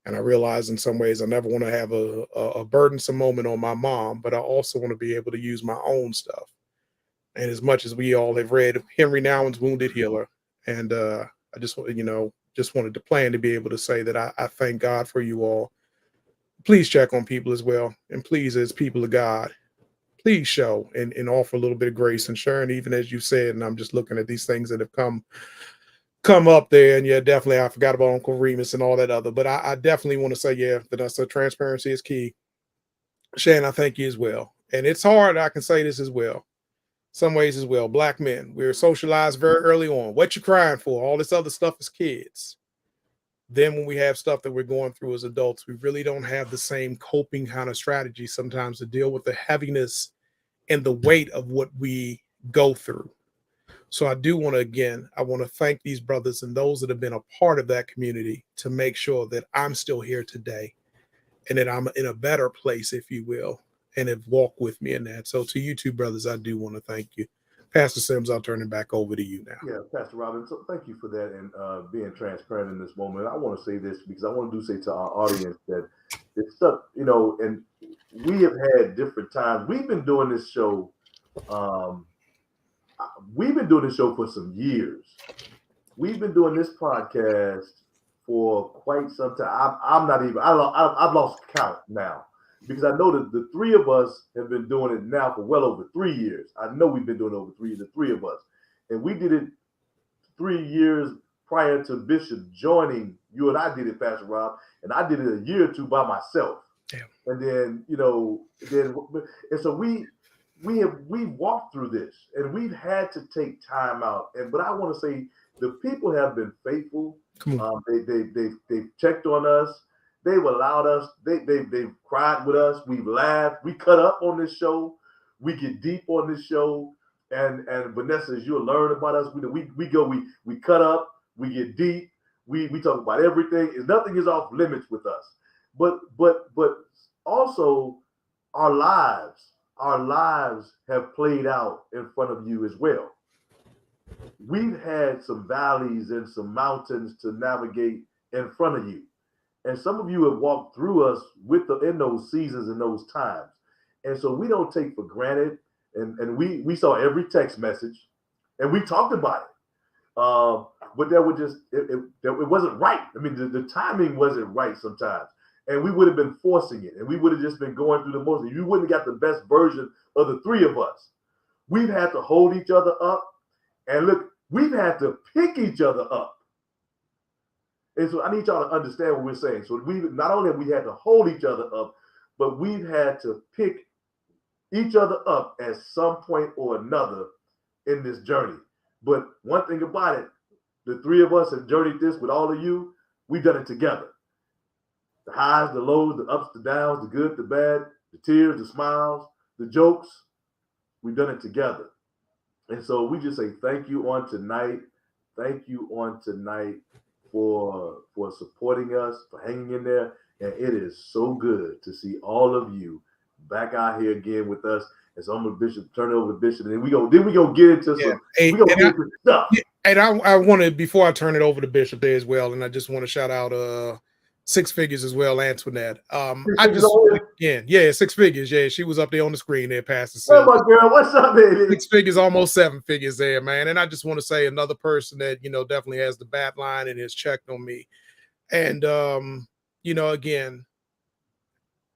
and I realize in some ways I never want to have a burdensome moment on my mom, but I also want to be able to use my own stuff. And as much as we all have read Henry Nouwen's Wounded Healer, and I just wanted to plan to be able to say that I thank God for you all. Please check on people as well. And please, as people of God, please show and offer a little bit of grace and sharing, even as you said, and I'm just looking at these things that have come up there. And yeah, definitely, I forgot about Uncle Remus and all that other, but I definitely want to say, yeah, that I said transparency is key. Shan, I thank you as well. And it's hard, I can say this as well. Some ways as well. Black men, we were socialized very early on. What you crying for? All this other stuff is kids. Then when we have stuff that we're going through as adults, we really don't have the same coping kind of strategy sometimes to deal with the heaviness and the weight of what we go through. So I do want to, I want to thank these brothers and those that have been a part of that community to make sure that I'm still here today and that I'm in a better place, if you will, and have walked with me in that. So to you two brothers, I do want to thank you. Pastor Sims, I'll turn it back over to you now. Yeah, Pastor Robin, so thank you for that and being transparent in this moment. I want to say this because I want to say to our audience that it's stuff, and we have had different times. We've been doing this show. We've been doing this show for some years. We've been doing this podcast for quite some time. I've lost count now. Because I know that the three of us have been doing it now for well over 3 years. I know we've been doing it over 3 years, the three of us. And we did it 3 years prior to Bishop joining. You and I did it, Pastor Rob, and I did it a year or two by myself. Damn. And then, and so we've walked through this and we've had to take time out. But I want to say the people have been faithful. They've checked on us. They've allowed us, they've cried with us, we've laughed, we cut up on this show, we get deep on this show, and Vanessa, as you'll learn about us, we cut up, we get deep, we talk about everything, and nothing is off limits with us. But also our lives have played out in front of you as well. We've had some valleys and some mountains to navigate in front of you. And some of you have walked through us in those seasons and those times. And so we don't take for granted. And we saw every text message and we talked about it. But that would just, it wasn't right. I mean, the timing wasn't right sometimes. And we would have been forcing it. And we would have just been going through the motions. You wouldn't have got the best version of the three of us. We've had to hold each other up. And look, we've had to pick each other up. And so I need y'all to understand what we're saying. So we not only have we had to hold each other up, but we've had to pick each other up at some point or another in this journey. But one thing about it, the three of us have journeyed this with all of you. We've done it together. The highs, the lows, the ups, the downs, the good, the bad, the tears, the smiles, the jokes. We've done it together. And so we just say thank you on tonight. Thank you on tonight for supporting us, for hanging in there. And it is so good to see all of you back out here again with us. And so I'm going to Bishop, turn it over to Bishop, and then we go get into some stuff. And I wanted, before I turn it over to Bishop there as well, and I just want to shout out Six Figures as well, Antoinette. I just again, Six Figures. Yeah, she was up there on the screen there, Pastor. Oh my girl, what's up, baby? 6 figures, almost 7 figures there, man. And I just want to say another person that definitely has the bat line and has checked on me. And again,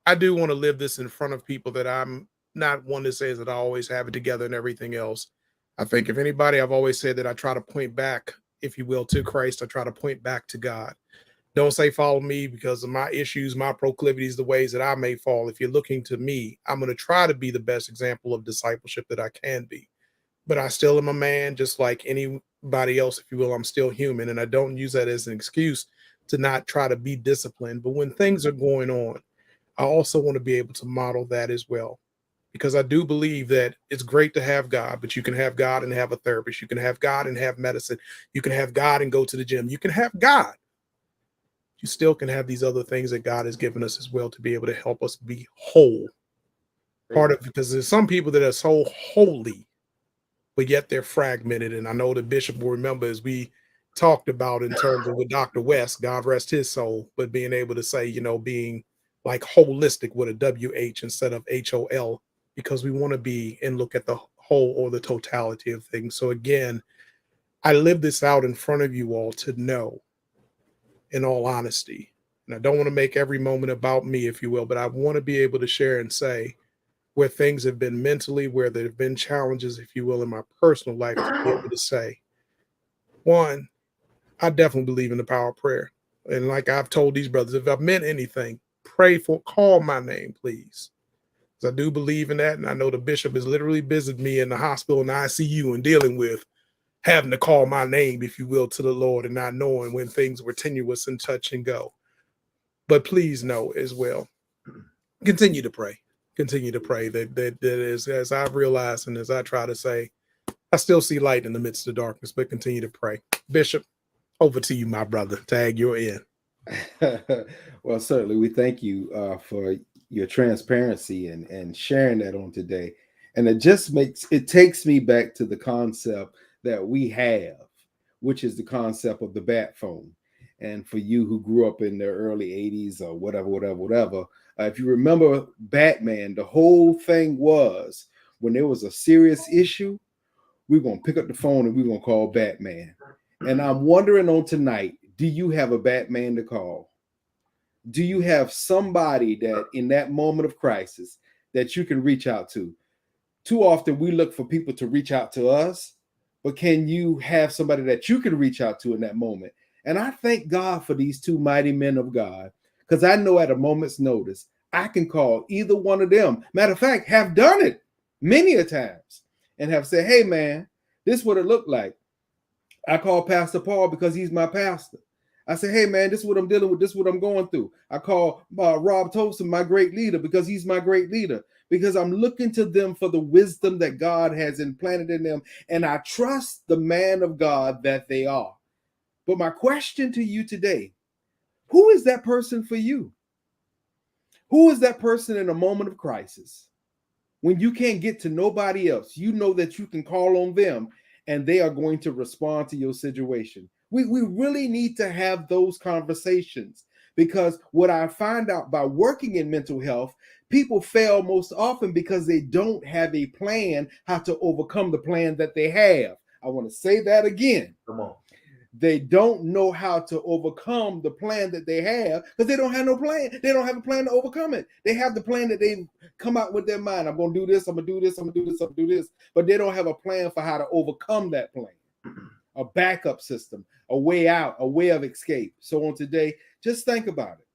I do want to live this in front of people that I'm not one that says that I always have it together and everything else. I think if anybody, I've always said that I try to point back, if you will, to Christ. I try to point back to God. Don't say follow me because of my issues, my proclivities, the ways that I may fall. If you're looking to me, I'm going to try to be the best example of discipleship that I can be. But I still am a man, just like anybody else, if you will. I'm still human, and I don't use that as an excuse to not try to be disciplined. But when things are going on, I also want to be able to model that as well. because I do believe that it's great to have God, but you can have God and have a therapist. You can have God and have medicine. You can have God and go to the gym. You can have God. You still can have these other things that God has given us as well to be able to help us be whole. Part of, because there's some people that are so holy, but yet they're fragmented. And I know the bishop will remember, as we talked about in terms of with Dr. West, God rest his soul, but being able to say, being like holistic with a WH instead of HOL, because we want to be and look at the whole or the totality of things. So again, I live this out in front of you all to know, in all honesty, and I don't want to make every moment about me, if you will, but I want to be able to share and say where things have been mentally, where there have been challenges, if you will, in my personal life, to be able to say, one, I definitely believe in the power of prayer. And like I've told these brothers, if I've meant anything, call my name, please. Because I do believe in that. And I know the bishop has literally visited me in the hospital and ICU and dealing with having to call my name, if you will, to the Lord and not knowing when things were tenuous and touch and go. But please know as well, continue to pray. Continue to pray that is, as I've realized and as I try to say, I still see light in the midst of darkness, but continue to pray. Bishop, over to you, my brother. Tag, you're in. Well, certainly we thank you for your transparency and sharing that on today. And it takes me back to the concept that we have, which is the concept of the bat phone. And for you who grew up in the early 80s or whatever, if you remember Batman, the whole thing was when there was a serious issue, we're going to pick up the phone and we're going to call Batman. And I'm wondering on tonight, do you have a Batman to call? Do you have somebody that in that moment of crisis that you can reach out to? Too often we look for people to reach out to us, but can you have somebody that you can reach out to in that moment? And I thank God for these two mighty men of God, because I know at a moment's notice, I can call either one of them. Matter of fact, have done it many a times and have said, hey, man, this is what it looked like. I call Pastor Paul because he's my pastor. I say, hey, man, this is what I'm dealing with. This is what I'm going through. I call Rob Tolson my great leader because he's my great leader, because I'm looking to them for the wisdom that God has implanted in them. And I trust the man of God that they are. But my question to you today, who is that person for you? Who is that person in a moment of crisis? When you can't get to nobody else, you know that you can call on them and they are going to respond to your situation. We really need to have those conversations, because what I find out by working in mental health, people fail most often because they don't have a plan how to overcome the plan that they have. I want to say that again. Come on. They don't know how to overcome the plan that they have because they don't have no plan. They don't have a plan to overcome it. They have the plan that they come out with their mind. I'm going to do this. I'm going to do this. I'm going to do this. I'm going to do this. But they don't have a plan for how to overcome that plan, a backup system, a way out, a way of escape. So on today, just think about it.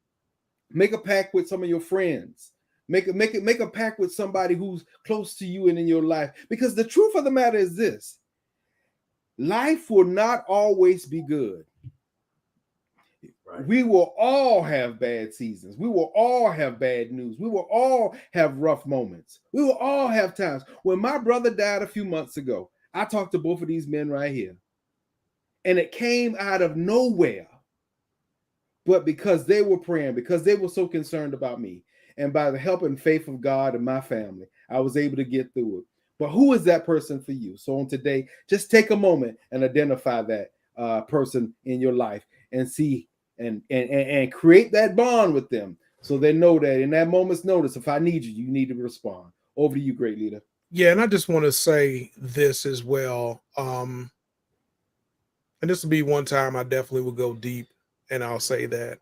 Make a pact with some of your friends. Make a pact with somebody who's close to you and in your life. Because the truth of the matter is this. Life will not always be good. Right. We will all have bad seasons. We will all have bad news. We will all have rough moments. We will all have times. When my brother died a few months ago, I talked to both of these men right here. And it came out of nowhere. But because they were praying, because they were so concerned about me, and by the help and faith of God and my family, I was able to get through it. But who is that person for you? So on today, just take a moment and identify that person in your life and see and create that bond with them, so they know that in that moment's notice, if I need you, you need to respond. Over to you, great leader. Yeah, and I just want to say this as well. And this will be one time I definitely will go deep, and I'll say that.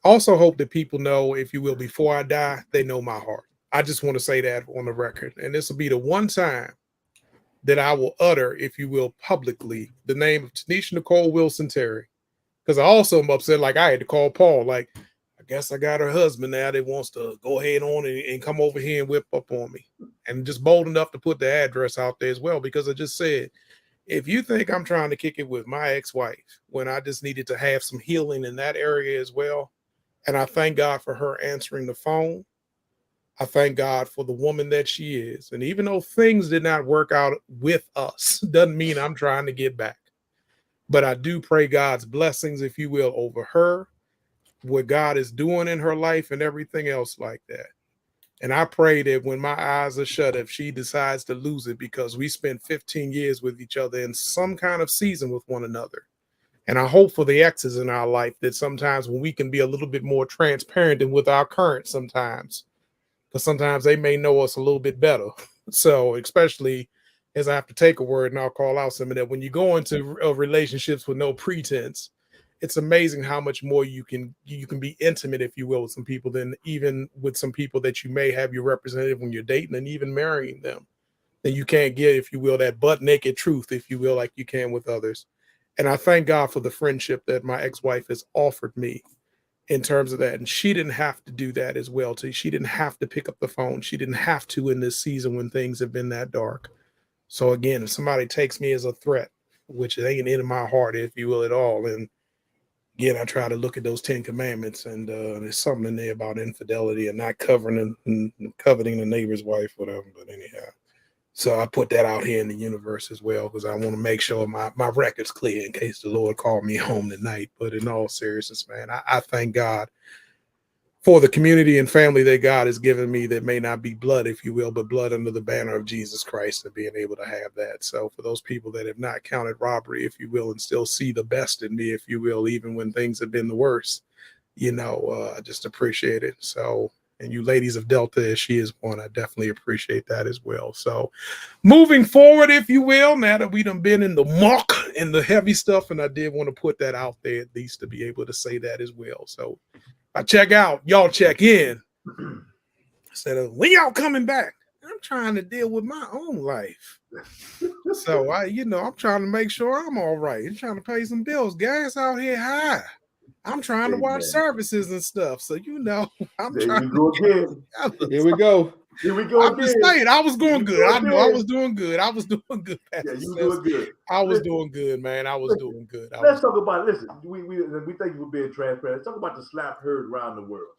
Also hope that people know, if you will, before I die, they know my heart. I just want to say that on the record. And this will be the one time that I will utter, if you will, publicly the name of Tanisha Nicole Wilson Terry. Because I also am upset, like I had to call Paul, like, I guess I got her husband now that wants to go ahead on and come over here and whip up on me. And just bold enough to put the address out there as well, because I just said, if you think I'm trying to kick it with my ex-wife when I just needed to have some healing in that area as well, and I thank God for her answering the phone, I thank God for the woman that she is. And even though things did not work out with us, doesn't mean I'm trying to get back. But I do pray God's blessings, if you will, over her, what God is doing in her life and everything else like that. And I pray that when my eyes are shut, if she decides to lose it, because we spent 15 years with each other in some kind of season with one another. And I hope for the exes in our life that sometimes when we can be a little bit more transparent than with our current sometimes, because sometimes they may know us a little bit better. So especially as I have to take a word and I'll call out some of that. When you go into relationships with no pretense, it's amazing how much more you can be intimate, if you will, with some people than even with some people that you may have your representative when you're dating and even marrying them. Then you can't get, if you will, that butt naked truth, if you will, like you can with others. And I thank God for the friendship that my ex-wife has offered me in terms of that. And she didn't have to do that as well. So she didn't have to pick up the phone. She didn't have to in this season when things have been that dark. So again, if somebody takes me as a threat, which it ain't in my heart, if you will, at all. And again, I try to look at those 10 commandments, and there's something in there about infidelity and not coveting and coveting the neighbor's wife, whatever. But anyhow, so I put that out here in the universe as well, because I want to make sure my record's clear in case the Lord called me home tonight. But in all seriousness, man, I thank God for the community and family that God has given me that may not be blood, if you will, but blood under the banner of Jesus Christ, and being able to have that. So for those people that have not counted robbery, if you will, and still see the best in me, if you will, even when things have been the worst, I just appreciate it. So, and you ladies of Delta, as she is one, I definitely appreciate that as well. So moving forward, if you will, now that we done been in the muck and the heavy stuff, and I did want to put that out there at least to be able to say that as well. So I check out, y'all check in. Instead of when y'all coming back, I'm trying to deal with my own life. So I'm trying to make sure I'm all right. I'm trying to pay some bills. Gas out here high. I'm trying to watch services and stuff. So I'm trying to go again. Here we go. Here we go. I'm just saying, I was going good. I know I was doing good. I was doing good. Yeah, you were doing good. I was doing good, man. I was doing good. Let's talk about. Listen, we thank you for being transparent. Let's talk about the slap heard around the world.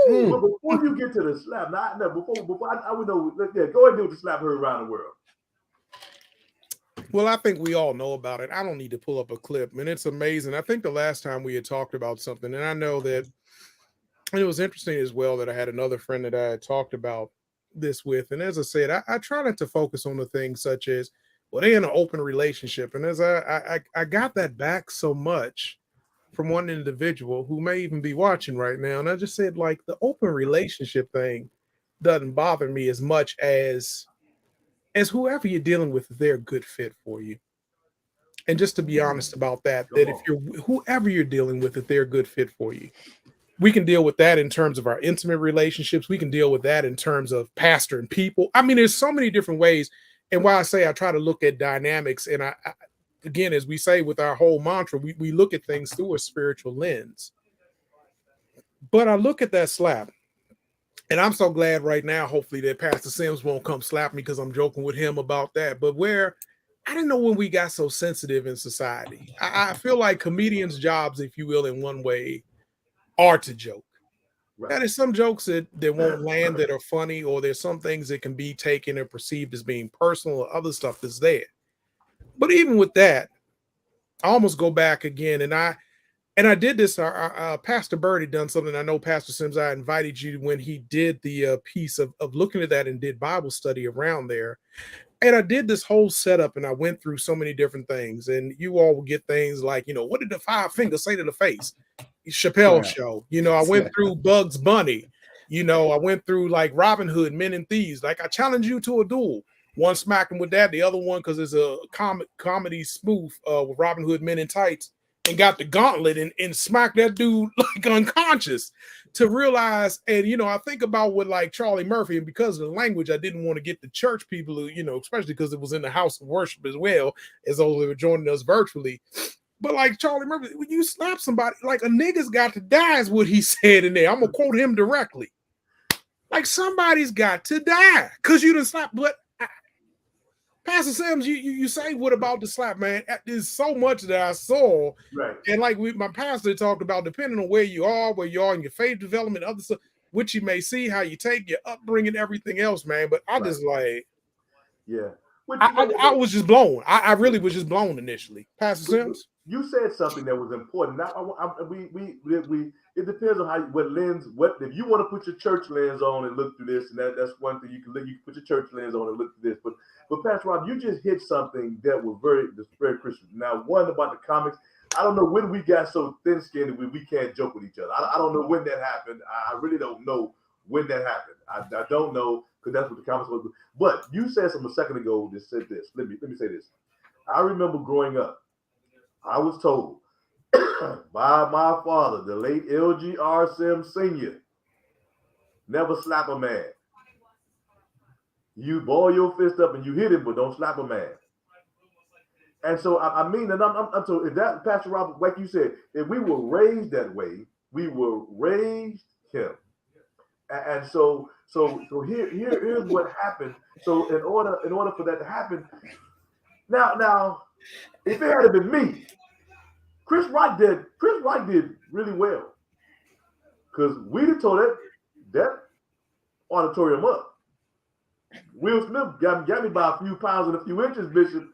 But before you get to the slap, before I would know. Go ahead and do the slap heard around the world. Well, I think we all know about it. I don't need to pull up a clip, and it's amazing. I think the last time we had talked about something, and I know that it was interesting as well that I had another friend that I had talked about this with. And as I said, I try not to focus on the things such as, well, they're in an open relationship. And as I got that back so much from one individual who may even be watching right now. And I just said, like, the open relationship thing doesn't bother me as much as whoever you're dealing with, they're a good fit for you. And just to be honest about that if whoever you're dealing with, if they're a good fit for you, we can deal with that in terms of our intimate relationships. We can deal with that in terms of pastor and people. I mean, there's so many different ways. And why I say I try to look at dynamics. And I again, as we say with our whole mantra, we look at things through a spiritual lens. But I look at that slap. And I'm so glad right now, hopefully, that Pastor Sims won't come slap me because I'm joking with him about that. But where I didn't know when we got so sensitive in society. I feel like comedians' jobs, if you will, in one way, are to joke. Right. Now, there's some jokes that won't land that are funny, or there's some things that can be taken or perceived as being personal, or other stuff that's there. But even with that, I almost go back again, and I did this. Pastor Bird had done something. I know, Pastor Sims, I invited you when he did the piece of looking at that and did Bible study around there. And I did this whole setup, and I went through so many different things. And you all will get things like, what did the 5 fingers say to the face? Chappelle show. I went through Bugs Bunny. I went through like Robin Hood, Men and Thieves. Like, I challenge you to a duel. One smacking with that, the other one because it's a comedy spoof with Robin Hood, Men in Tights, and got the gauntlet and smacked that dude like unconscious to realize. And, I think about what like Charlie Murphy, and because of the language, I didn't want to get the church people who, especially because it was in the house of worship as well, as though they were joining us virtually. But like Charlie Murphy, when you slap somebody, like a nigga's got to die is what he said in there. I'm going to quote him directly. Like, somebody's got to die because you didn't slap. But Pastor Sims, you say, what about the slap, man? There's so much that I saw. Right. And like my pastor talked about, depending on where you are in your faith development, other stuff, what you may see, how you take your upbringing, everything else, man. But I just like, yeah. I was just blown. I really was just blown initially. Pastor Sims, you said something that was important. Now, it depends on what lens. If you want to put your church lens on and look through this, and that's one thing you can put your church lens on and look through this. But Pastor Rob, you just hit something that was very Christian. Now, one about the comics. I don't know when we got so thin-skinned that we can't joke with each other. I don't know when that happened. I really don't know when that happened. I don't know, because that's what the comics was. But you said something a second ago that said this. Let me say this. I remember growing up, I was told by my father, the late L.G.R. Sims Sr., never slap a man. You ball your fist up and you hit him, but don't slap a man. And so I mean, and I'm so if that Pastor Robert, like you said, if we were raised that way, we were raised him. And so here's what happened. So in order for that to happen, now if it had been me, Chris Rock did really well, because we'd have tore that auditorium up. Will Smith got me by a few pounds and a few inches, Bishop.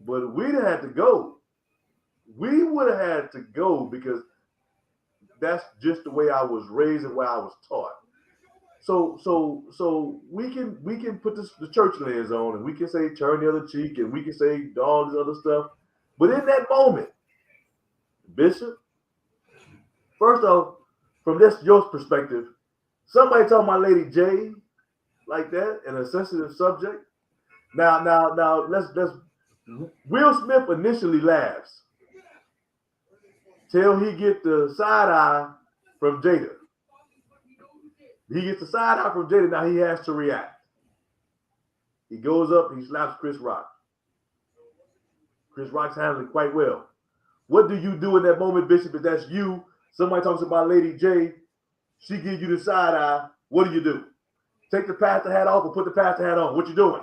But we'd have had to go. We would have had to go, because that's just the way I was raised and where I was taught. So we can put the church lens on, and we can say turn the other cheek, and we can say all this other stuff. But in that moment, Bishop, first off, from your perspective, somebody told my lady J like that in a sensitive subject. Now let's. Will Smith initially laughs till he gets the side eye from Jada. He gets the side eye from Jada. Now he has to react. He goes up and he slaps Chris Rock. Chris Rock's handling quite well. What do you do in that moment, Bishop? If that's you, somebody talks about Lady J, she gives you the side eye. What do? Take the pastor hat off or put the pastor hat on? What you doing?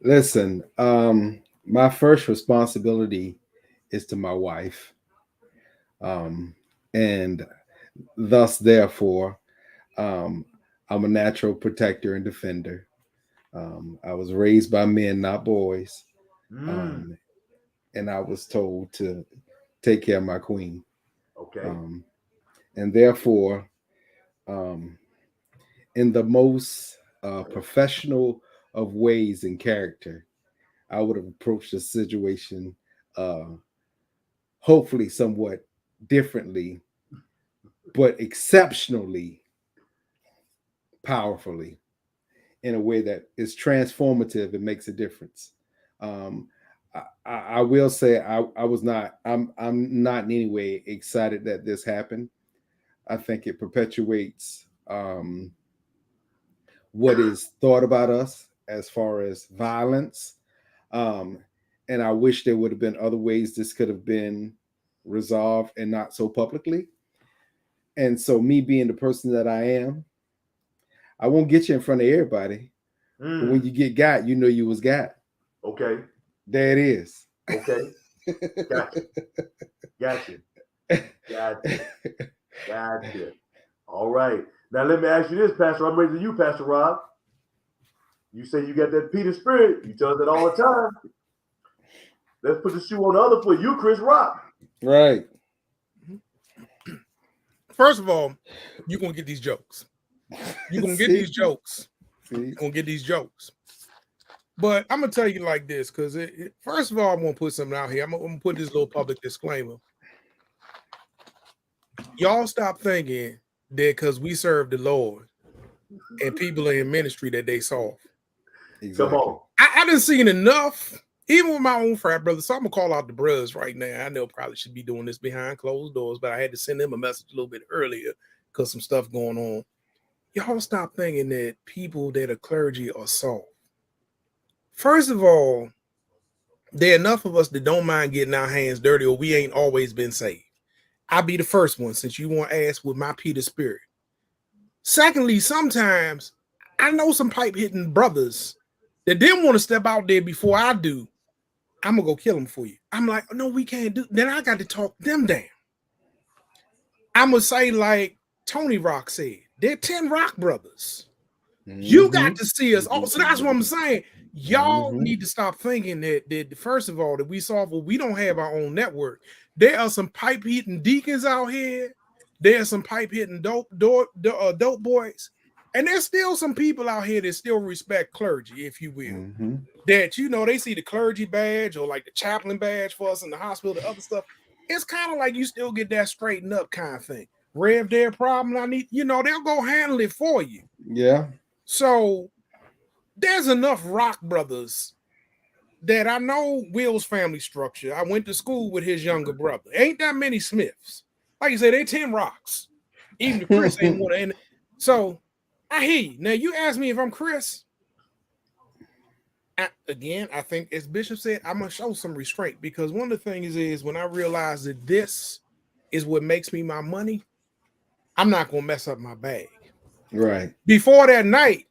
Listen, my first responsibility is to my wife, and thus, therefore, I'm a natural protector and defender. I was raised by men, not boys, and I was told to take care of my queen. Okay, and therefore, in the most professional of ways and character, I would have approached the situation hopefully somewhat differently, but exceptionally powerfully, in a way that is transformative and makes a difference. I will say I'm not in any way excited that this happened. I think it perpetuates what is thought about us as far as violence. And I wish there would have been other ways this could have been resolved and not so publicly. And so me being the person that I am, I won't get you in front of everybody. But when you get got, you know you was got. Okay. There it is. Okay. Gotcha. All right. Now let me ask you this, Pastor. I'm raising you, Pastor Rob. You say you got that Peter spirit. You tell us that all the time. Let's put the shoe on the other foot. You, Chris Rock. Right. First of all, you're going to get these jokes. You're going to get these jokes. You're going to get these jokes. But I'm going to tell you like this, because first of all, I'm going to put something out here. I'm going to put this little public disclaimer. Y'all stop thinking that because we serve the Lord and people are in ministry that they soft. Exactly. Come on. I done seen enough, even with my own frat brothers. So I'm going to call out the brothers right now. I know probably should be doing this behind closed doors, but I had to send them a message a little bit earlier because some stuff going on. Y'all stop thinking that people that are clergy are soft. First of all, there are enough of us that don't mind getting our hands dirty, or we ain't always been saved. I'll be the first one, since you want to ask with my Peter spirit. Secondly, sometimes I know some pipe hitting brothers that didn't want to step out there before I do. I'm gonna go kill them for you. I'm like, no, we can't do. Then I got to talk them down. I'm gonna say like Tony Rock said, they're 10 Rock brothers. You got to see us. Oh, so that's what I'm saying. Y'all need to stop thinking that first of all, that we don't have our own network. There are some pipe hitting deacons out here. There are some pipe hitting dope boys. And there's still some people out here that still respect clergy, if you will. That, you know, they see the clergy badge or like the chaplain badge for us in the hospital, the other stuff. It's kind of like you still get that straightened up kind of thing. Rev, their problem, I need, you know, they'll go handle it for you. Yeah. So there's enough Rock brothers that I know Will's family structure. I went to school with his younger brother. Ain't that many Smiths. Like you said, they 10 Rocks. Even Chris ain't one. And so I hear you. Now you ask me if I'm Chris. I think as Bishop said, I'm gonna show some restraint, because one of the things is when I realize that this is what makes me my money, I'm not gonna mess up my bag. Right. Before that night,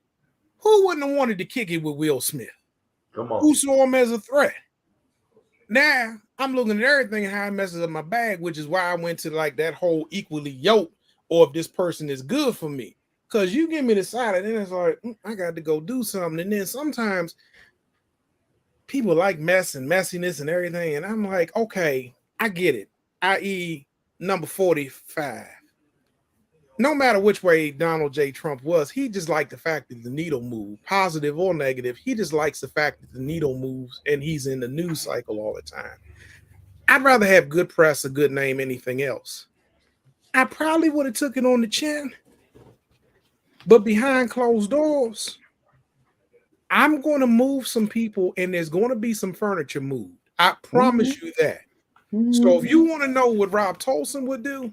who wouldn't have wanted to kick it with Will Smith? Come on. Who saw him as a threat? Now I'm looking at everything and how it messes up my bag, which is why I went to like that whole equally yoked, or if this person is good for me. Because you give me the side, and then it's like, I got to go do something. And then sometimes people like mess and messiness and everything. And I'm like, okay, I get it. I.e. number 45. No matter which way Donald J. Trump was, he just liked the fact that the needle moved, positive or negative. He just likes the fact that the needle moves and he's in the news cycle all the time. I'd rather have good press, a good name, anything else. I probably would have took it on the chin, but behind closed doors, I'm going to move some people and there's going to be some furniture moved. I promise you that. So if you want to know what Rob Tolson would do,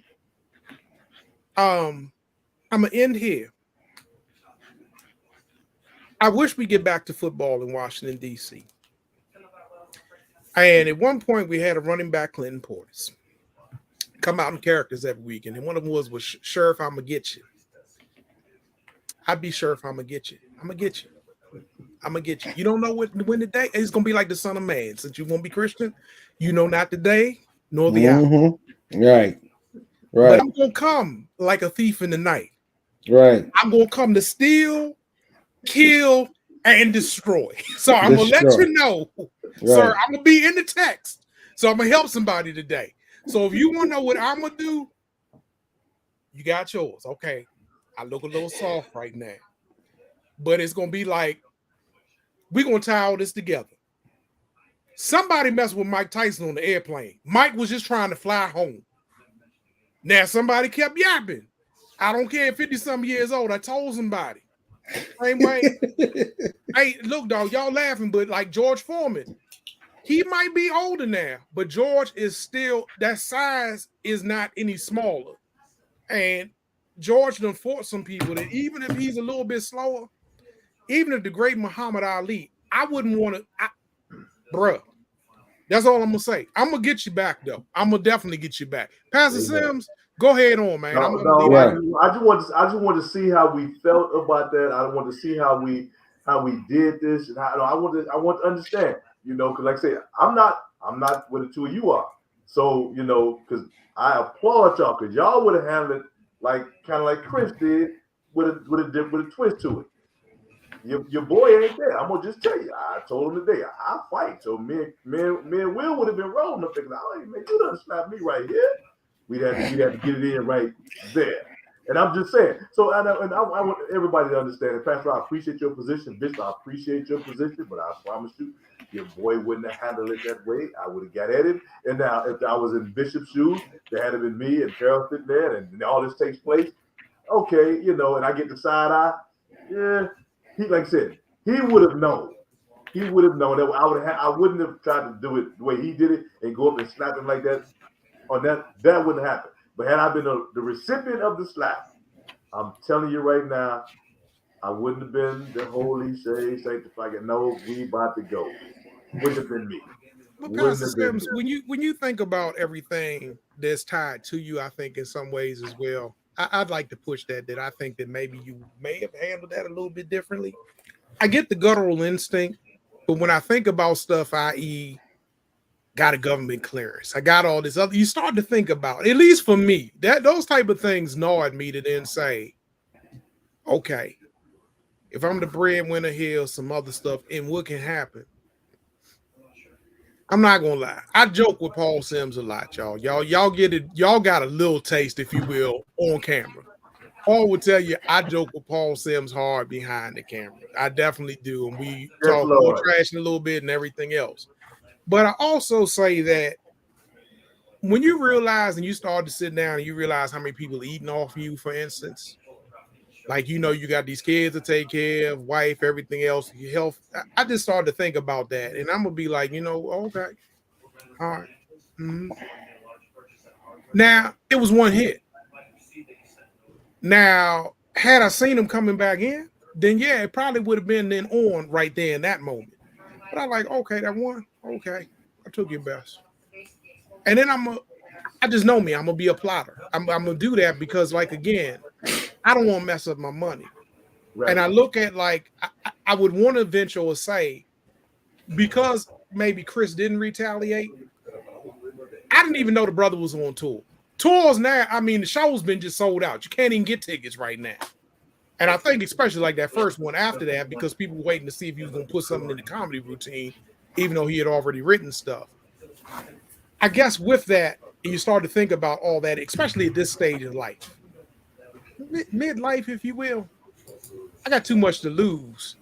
I'm gonna end here. I wish we get back to football in Washington, D.C. And at one point we had a running back, Clinton Portis, come out in characters every week, and one of them was Sheriff, I'm gonna get you. I'd be Sheriff, I'm gonna get you. I'm gonna get you. I'm gonna get you. You don't know when the day it's gonna be like the Son of Man. Since you won't be Christian, you know not the day nor the hour. Right. But I'm gonna come like a thief in the night. Right. I'm gonna come to steal, kill, and destroy. So I'm gonna let you know, sir. I'm gonna be in the text. So I'm gonna help somebody today. So if you want to know what I'm gonna do, you got yours. Okay. I look a little soft right now. But it's gonna be like, we're gonna tie all this together. Somebody messed with Mike Tyson on the airplane. Mike was just trying to fly home. Now somebody kept yapping. I don't care, 50-something years old. I told somebody. Same way. Hey, look, dog, y'all laughing, but like George Foreman, he might be older now, but George is still, that size is not any smaller. And George done fought some people that even if he's a little bit slower, even if the great Muhammad Ali, I wouldn't want to, bruh. That's all I'm gonna say. I'm gonna get you back though. I'm gonna definitely get you back. Pastor Sims, go ahead on, man. I just want to see how we felt about that. I want to see how we did this, and how I want to understand. You know, because like I said, I'm not where the two of you are. So you know, because I applaud y'all, because y'all would have handled it like kind of like Chris did with a twist to it. Your boy ain't there. I'm gonna just tell you. I told him today I'll fight. So me and Will would have been rolling up thinking, "Oh, man, you done slapped me right here." We'd have to get it in right there. And I'm just saying. So I want everybody to understand it. Pastor, I appreciate your position. Bishop, I appreciate your position, but I promise you, your boy wouldn't have handled it that way. I would have got at him. And now, if I was in Bishop's shoes, there had been me and Carol sitting there, and all this takes place. Okay, you know, and I get the side eye. Yeah. He, like I said, he would have known. He would have known that I wouldn't have tried to do it the way he did it and go up and slap him like that. On that wouldn't happen. But had I been the recipient of the slap, I'm telling you right now, I wouldn't have been the holy, saved, sanctified. No, we about to go. Wouldn't have been me. Well, Pastor Sims, when you think about everything that's tied to you, I think in some ways as well. I'd like to push that I think that maybe you may have handled that a little bit differently. I get the guttural instinct, but when I think about stuff, i.e., got a government clearance. I got all this other. You start to think about, at least for me, that those type of things gnaw at me to then say, okay, if I'm the breadwinner here or some other stuff, and what can happen? I'm not gonna lie. I joke with Paul Sims a lot, y'all. Y'all get it. Y'all got a little taste, if you will, on camera. Paul will tell you I joke with Paul Sims hard behind the camera. I definitely do, and we talk more trash in a little bit and everything else. But I also say that when you realize and you start to sit down and you realize how many people are eating off you, for instance, like, you know, you got these kids to take care of, wife, everything else, your health. I just started to think about that. And I'm going to be like, you know, okay. All right. Mm-hmm. Now, it was one hit. Now, had I seen him coming back in, then yeah, it probably would have been then on right there in that moment. But I'm like, okay, that one, okay, I took your best. And then I just know me, I'm gonna be a plotter. I'm gonna do that because, like, again, I don't want to mess up my money. Right. And I look at, like, I would want to venture or say, because maybe Chris didn't retaliate, I didn't even know the brother was on tour. Tours now, I mean, the show's been just sold out. You can't even get tickets right now. And I think especially like that first one after that, because people were waiting to see if he was going to put something in the comedy routine, even though he had already written stuff. I guess with that, and you start to think about all that, especially at this stage of life, midlife, if you will, I got too much to lose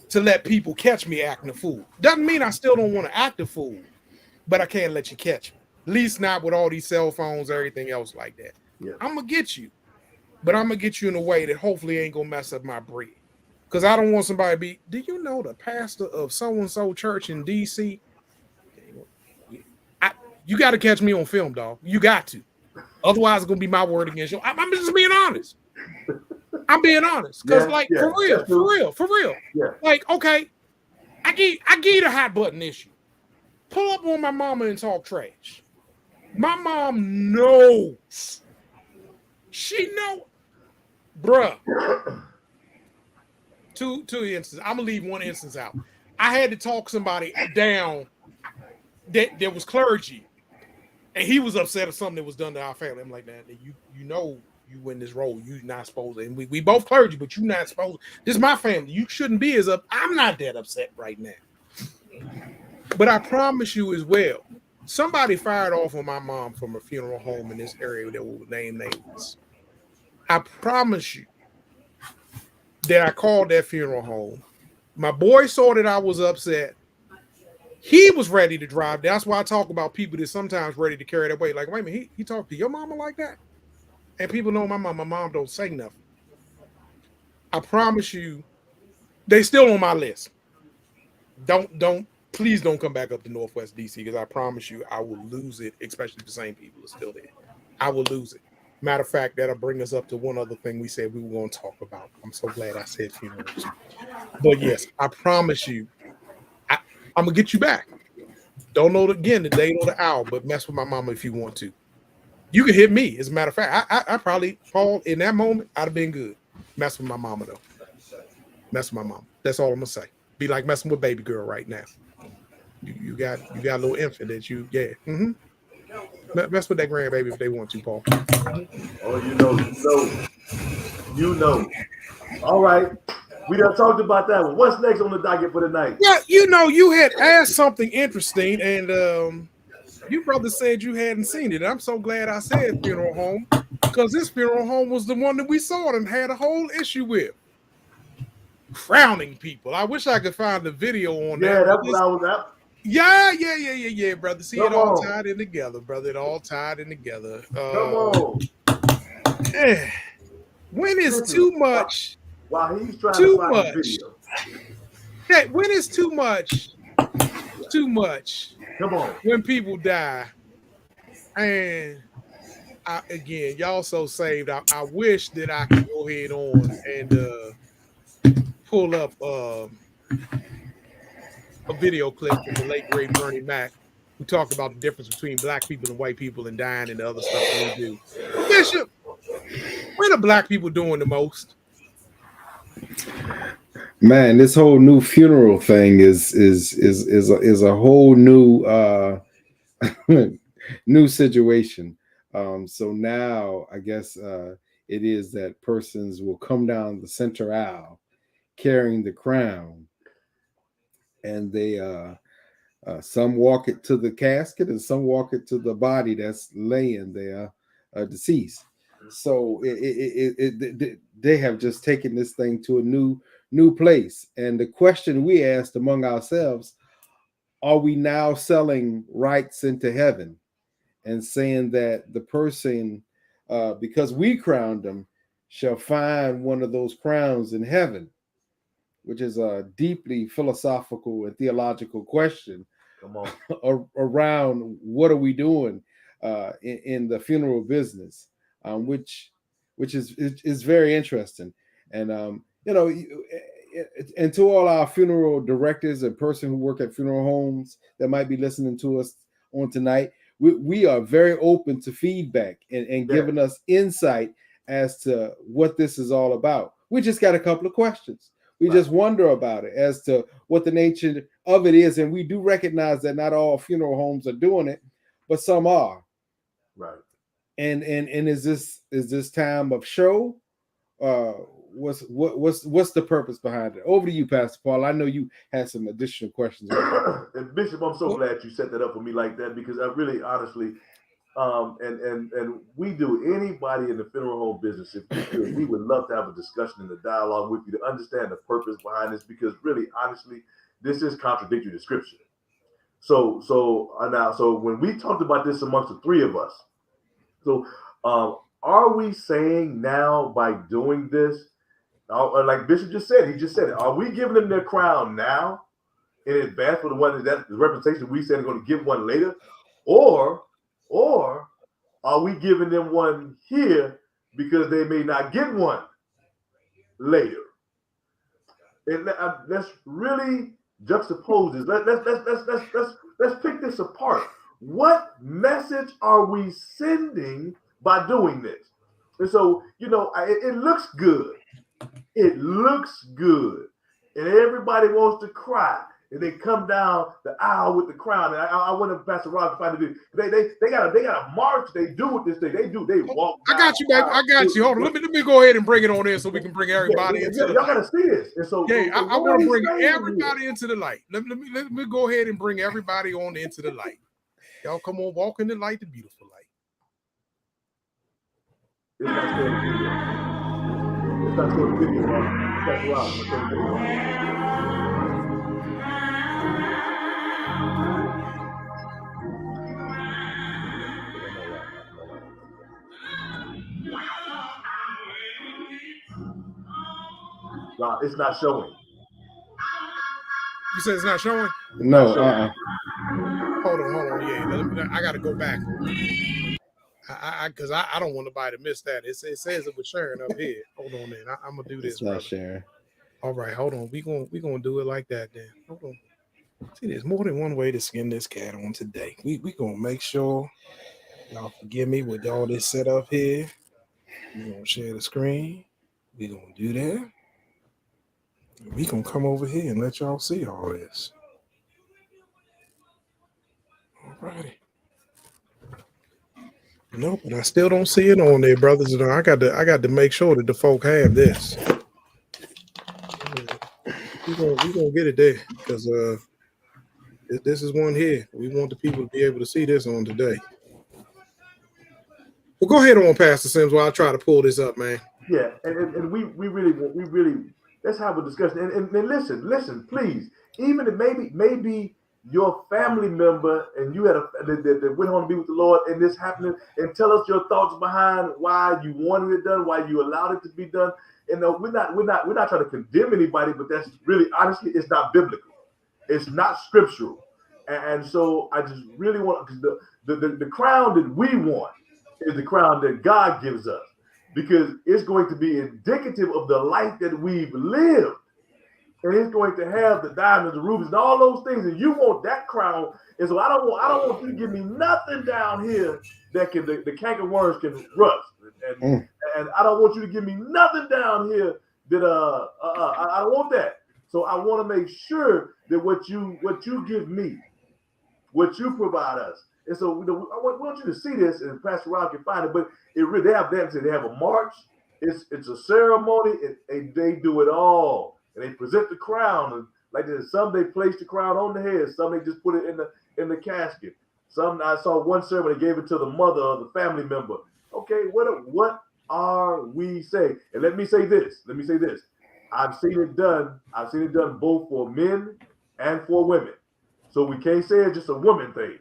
to let people catch me acting a fool. Doesn't mean I still don't want to act a fool, but I can't let you catch me. At least not with all these cell phones, everything else like that. Yeah. I'm going to get you, but I'm going to get you in a way that hopefully ain't going to mess up my bread. Because I don't want somebody to be, do you know the pastor of so-and-so church in D.C.? You got to catch me on film, dog. You got to. Otherwise, it's going to be my word against you. I'm just being honest. I'm being honest. Because, for real. Yeah. Like, okay, I give the hot button issue. Pull up on my mama and talk trash. My mom knows. She know. Bruh. Two instances. I'm going to leave one instance out. I had to talk somebody down that was clergy. And he was upset at something that was done to our family. I'm like, man, you know you in this role. You're not supposed to. And we both clergy, but you're not supposed to. This is my family. You shouldn't be as up. I'm not that upset right now. But I promise you as well, somebody fired off on my mom from a funeral home in this area that will name names. I promise you that I called that funeral home. My boy saw that I was upset. He was ready to drive. That's why I talk about people that sometimes ready to carry that weight. Like, wait a minute, he talked to your mama like that? And people know my mom don't say nothing. I promise you, they still on my list. Please don't come back up to Northwest DC, because I promise you I will lose it, especially if the same people are still there. I will lose it. Matter of fact, that'll bring us up to one other thing we said we were going to talk about. I'm so glad I said funerals. But yes, I promise you, I'm going to get you back. Don't know, again, the date or the hour, but mess with my mama if you want to. You can hit me. As a matter of fact, I probably, Paul, in that moment, I'd have been good. Mess with my mama, though. Mess with my mama. That's all I'm going to say. Be like messing with baby girl right now. You got a little infant that you, yeah. Mm-hmm. Mess with that grandbaby if they want to, Paul. Oh, you know. All right. We done talked about that one. What's next on the docket for tonight? Yeah, you had asked something interesting, and you brother said you hadn't seen it. I'm so glad I said funeral home, because this funeral home was the one that we saw and had a whole issue with. Crowning people. I wish I could find the video on that. Yeah, that's what I was at. Yeah, brother. See, it all tied in together, brother. It all tied in together. Come on. When is too much? While he's trying to find the video. Yeah, when is too much? Too much. Come on. When people die. And again, y'all so saved. I wish that I could go ahead on and pull up a video clip from the late great Bernie Mac, who talked about the difference between black people and white people and dying and the other stuff that we do. Bishop, what are black people doing the most? Man, this whole new funeral thing is a whole new new situation. So now I guess it is that persons will come down the center aisle carrying the crown, and they some walk it to the casket and some walk it to the body that's laying there deceased. So they have just taken this thing to a new place. And the question we asked among ourselves, are we now selling rights into heaven and saying that the person, because we crowned them, shall find one of those crowns in heaven, which is a deeply philosophical and theological question. Come on. Around what are we doing in the funeral business, which is very interesting. And and to all our funeral directors and person who work at funeral homes that might be listening to us on tonight, we are very open to feedback and giving us insight as to what this is all about. We just got a couple of questions. We just wonder about it as to what the nature of it is. And we do recognize that not all funeral homes are doing it, but some are. Right. And is this time of show? What's the purpose behind it? Over to you, Pastor Paul. I know you had some additional questions. And Bishop, I'm so glad you set that up for me like that, because I really honestly, and we do, anybody in the funeral home business, if you could, we would love to have a discussion and a dialogue with you to understand the purpose behind this, because really, honestly, this is contradictory to Scripture. So when we talked about this amongst the three of us, so are we saying now by doing this, like Bishop just said, he just said it, are we giving them their crown now in advance for the one that the representation we said are going to give one later, or are we giving them one here because they may not get one later? And let's really juxtapose this. Let's pick this apart. What message are we sending by doing this? And so, it looks good. It looks good. And everybody wants to cry. And they come down the aisle with the crown. And I went to Pastor Rob to find it. They got a march. They do with this thing. They walk. I got you, baby. I got you. Hold on. Let me go ahead and bring it on in so we can bring everybody into the y'all light. gotta see this. And so I want to bring everybody into the light. Let me go ahead and bring everybody on into the light. Y'all come on, walk in the light, the beautiful light. It's not showing the video. It's not showing the video, Rob. That's Rob. It's not showing the video. Rob, it's not showing. You said it's not showing? No. Hold on. Yeah, I got to go back. Because I don't want nobody to miss that. It says it was sharing up here. Hold on, then. I'm gonna do this. It's not sharing. All right, hold on. We gonna do it like that then. Hold on. See, there's more than one way to skin this cat on today. We gonna make sure y'all forgive me with all this set up here. We gonna share the screen. We gonna do that. We gonna come over here and let y'all see all this. All righty. No, but I still don't see it on there, brothers. And I got to make sure that the folk have this. We gonna get it there because this is one here. We want the people to be able to see this on today. Well, go ahead on, Pastor Sims, while I try to pull this up, man. Yeah, and we really let's have a discussion. And listen, please. Even if maybe your family member and you had that went on to be with the Lord and this happening, and tell us your thoughts behind why you wanted it done, why you allowed it to be done. And no, we're not trying to condemn anybody, but that's really, honestly, it's not biblical. It's not scriptural. And so I just really want, because the crown that we want is the crown that God gives us, because it's going to be indicative of the life that we've lived. And it's going to have the diamonds, the rubies, and all those things. And you want that crown. And so I don't want you to give me nothing down here that can the cankerworms can rust. And I don't want you to give me nothing down here that I don't want that. So I want to make sure that what you give me, what you provide us, And so we want you to see this, and Pastor Rob can find it. But it really they have a march. It's a ceremony, and they do it all, and they present the crown. And like this, some they place the crown on the head, some they just put it in the casket. Some I saw one ceremony they gave it to the mother of the family member. Okay, what are we saying? And let me say this. I've seen it done both for men and for women. So we can't say it's just a woman thing.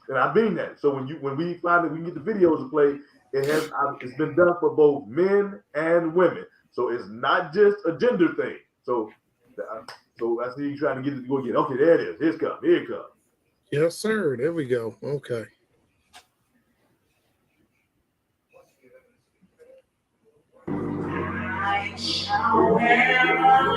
And I mean that. So when we find that we can get the videos to play, it's been done for both men and women. So it's not just a gender thing. So I see you trying to get it to go again. Okay, there it is. Here it comes. Yes, sir. There we go. Okay. I shall wear a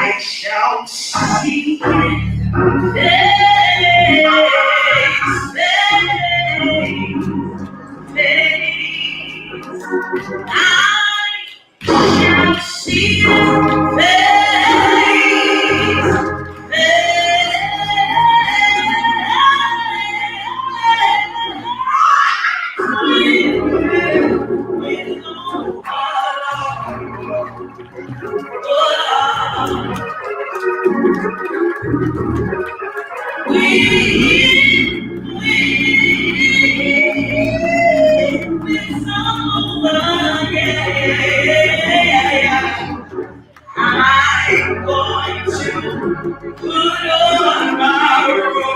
I shall see I'm going to put on my robe,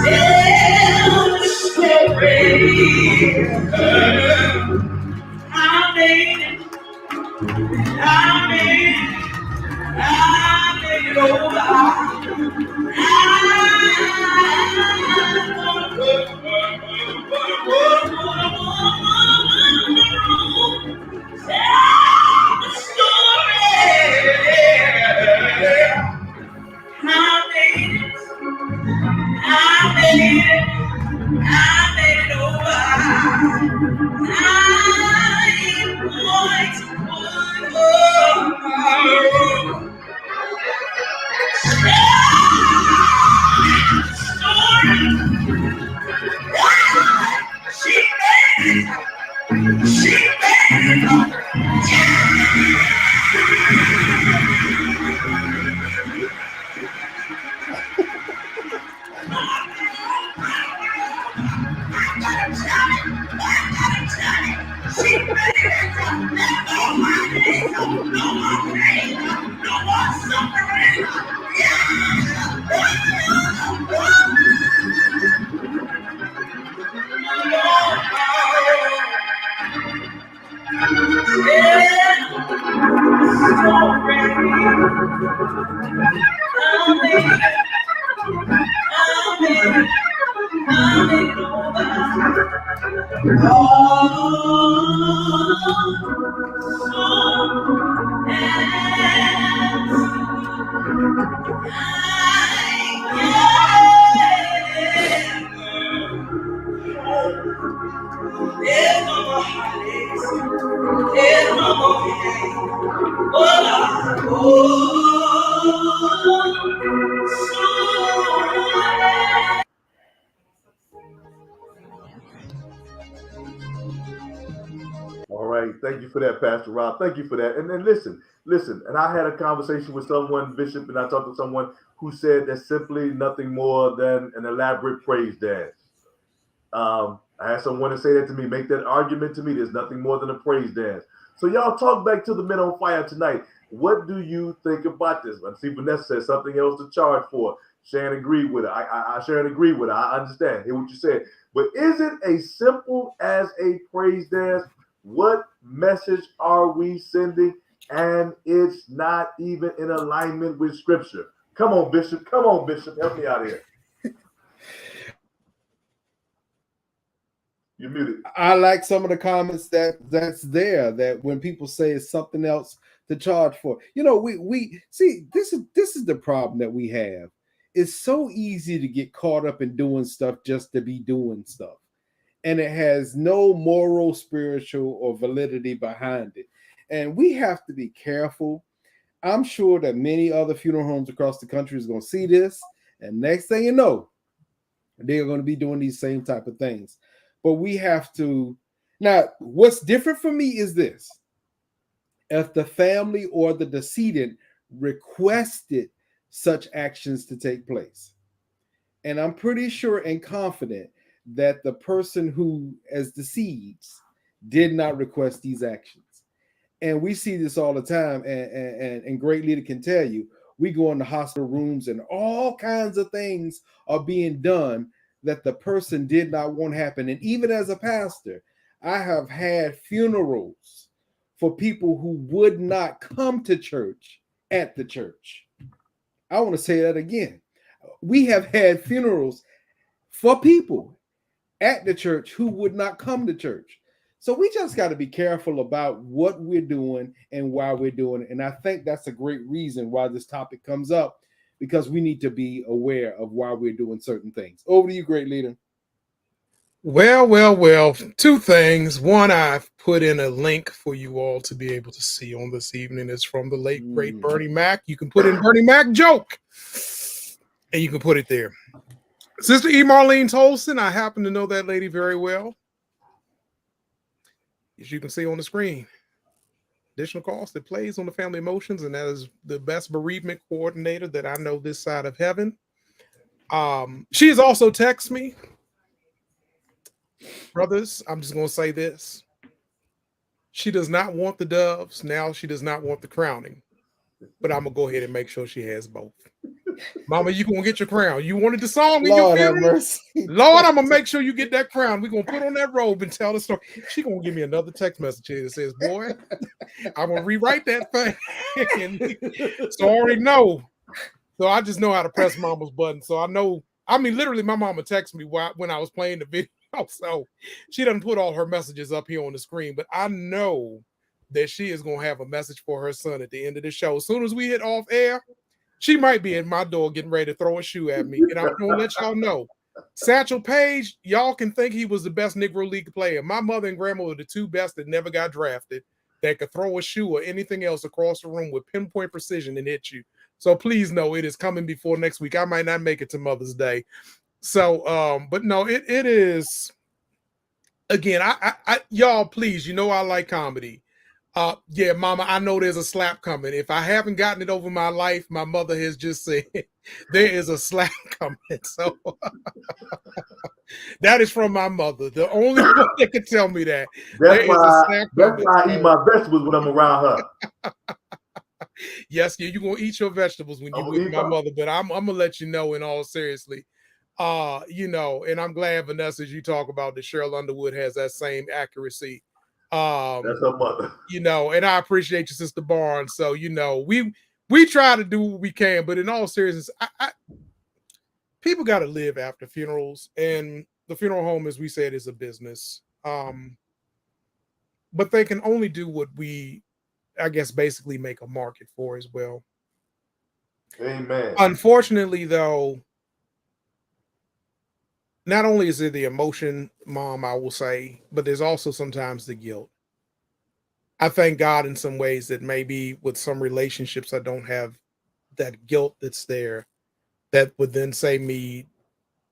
tell the story. I made it over. All right, thank you for that, Pastor Rob. Thank you for that. And then listen. And I had a conversation with someone, Bishop, and I talked to someone who said that's simply nothing more than an elaborate praise dance. I had someone to say that to me, make that argument to me. There's nothing more than a praise dance. So y'all talk back to the Men on Fire tonight. What do you think about this? I see Vanessa said something else to charge for. Sharon agreed with her. Sharon agreed with her. I understand. Hear what you said. But is it as simple as a praise dance? What message are we sending? And it's not even in alignment with Scripture. Come on, Bishop. Help me out here. You're muted. I like some of the comments that's there, that when people say it's something else to charge for. You know, we see this is the problem that we have. It's so easy to get caught up in doing stuff just to be doing stuff. And it has no moral, spiritual, or validity behind it. And we have to be careful. I'm sure that many other funeral homes across the country is going to see this. And next thing you know, they're going to be doing these same type of things. But we have to. Now, what's different for me is this. If the family or the decedent requested such actions to take place, and I'm pretty sure and confident that the person who, as deceased, did not request these actions. And we see this all the time, and Great Leader can tell you, we go into hospital rooms and all kinds of things are being done that the person did not want happen. And even as a pastor, I have had funerals for people who would not come to church at the church. I want to say that again. We have had funerals for people at the church who would not come to church. So we just got to be careful about what we're doing and why we're doing it. And I think that's a great reason why this topic comes up, because we need to be aware of why we're doing certain things. Over to you, Great Leader. Well. Two things. One, I've put in a link for you all to be able to see on this evening. It's from the late, great Bernie Mac. You can put in Bernie Mac joke, and you can put it there. Sister E. Marlene Tolson, I happen to know that lady very well. As you can see on the screen, additional cost that plays on the family emotions, and that is the best bereavement coordinator that I know this side of heaven. She has also texted me. Brothers, I'm just going to say this. She does not want the doves. Now she does not want the crowning. But I'm going to go ahead and make sure she has both. Mama, you going to get your crown. You wanted the song in your funeral? Lord, I'm going to make sure you get that crown. We're going to put on that robe and tell the story. She going to give me another text message here that says, boy, I'm going to rewrite that thing. So I already know. So I just know how to press Mama's button. So I know. I mean, literally, my mama texted me when I was playing the video. So she doesn't put all her messages up here on the screen. But I know that she is going to have a message for her son at the end of the show. As soon as we hit off air, she might be at my door getting ready to throw a shoe at me. And I'm going to let y'all know. Satchel Paige, y'all can think he was the best Negro League player. My mother and grandma were the two best that never got drafted, that could throw a shoe or anything else across the room with pinpoint precision and hit you. So please know it is coming before next week. I might not make it to Mother's Day. So, but no, it is, again, I y'all, please, you know I like comedy. Yeah, Mama, I know there's a slap coming. If I haven't gotten it over my life, my mother has just said there is a slap coming. So that is from my mother. The only one that can tell me that. That's why I eat my vegetables when I'm around her. Yes, yeah, you're gonna eat your vegetables when you're with my mother, but I'm gonna let you know in all seriously. You know, and I'm glad, Vanessa, as you talk about that Cheryl Underwood has that same accuracy. That's her mother. You know, and I appreciate you, Sister Barnes. So, you know, we try to do what we can, but in all seriousness, people got to live after funerals, and the funeral home, as we said, is a business. But they can only do what we, I guess, basically make a market for as well. Amen. Unfortunately, though, not only is it the emotion, Mom, I will say, but there's also sometimes the guilt. I thank God in some ways that maybe with some relationships, I don't have that guilt that's there that would then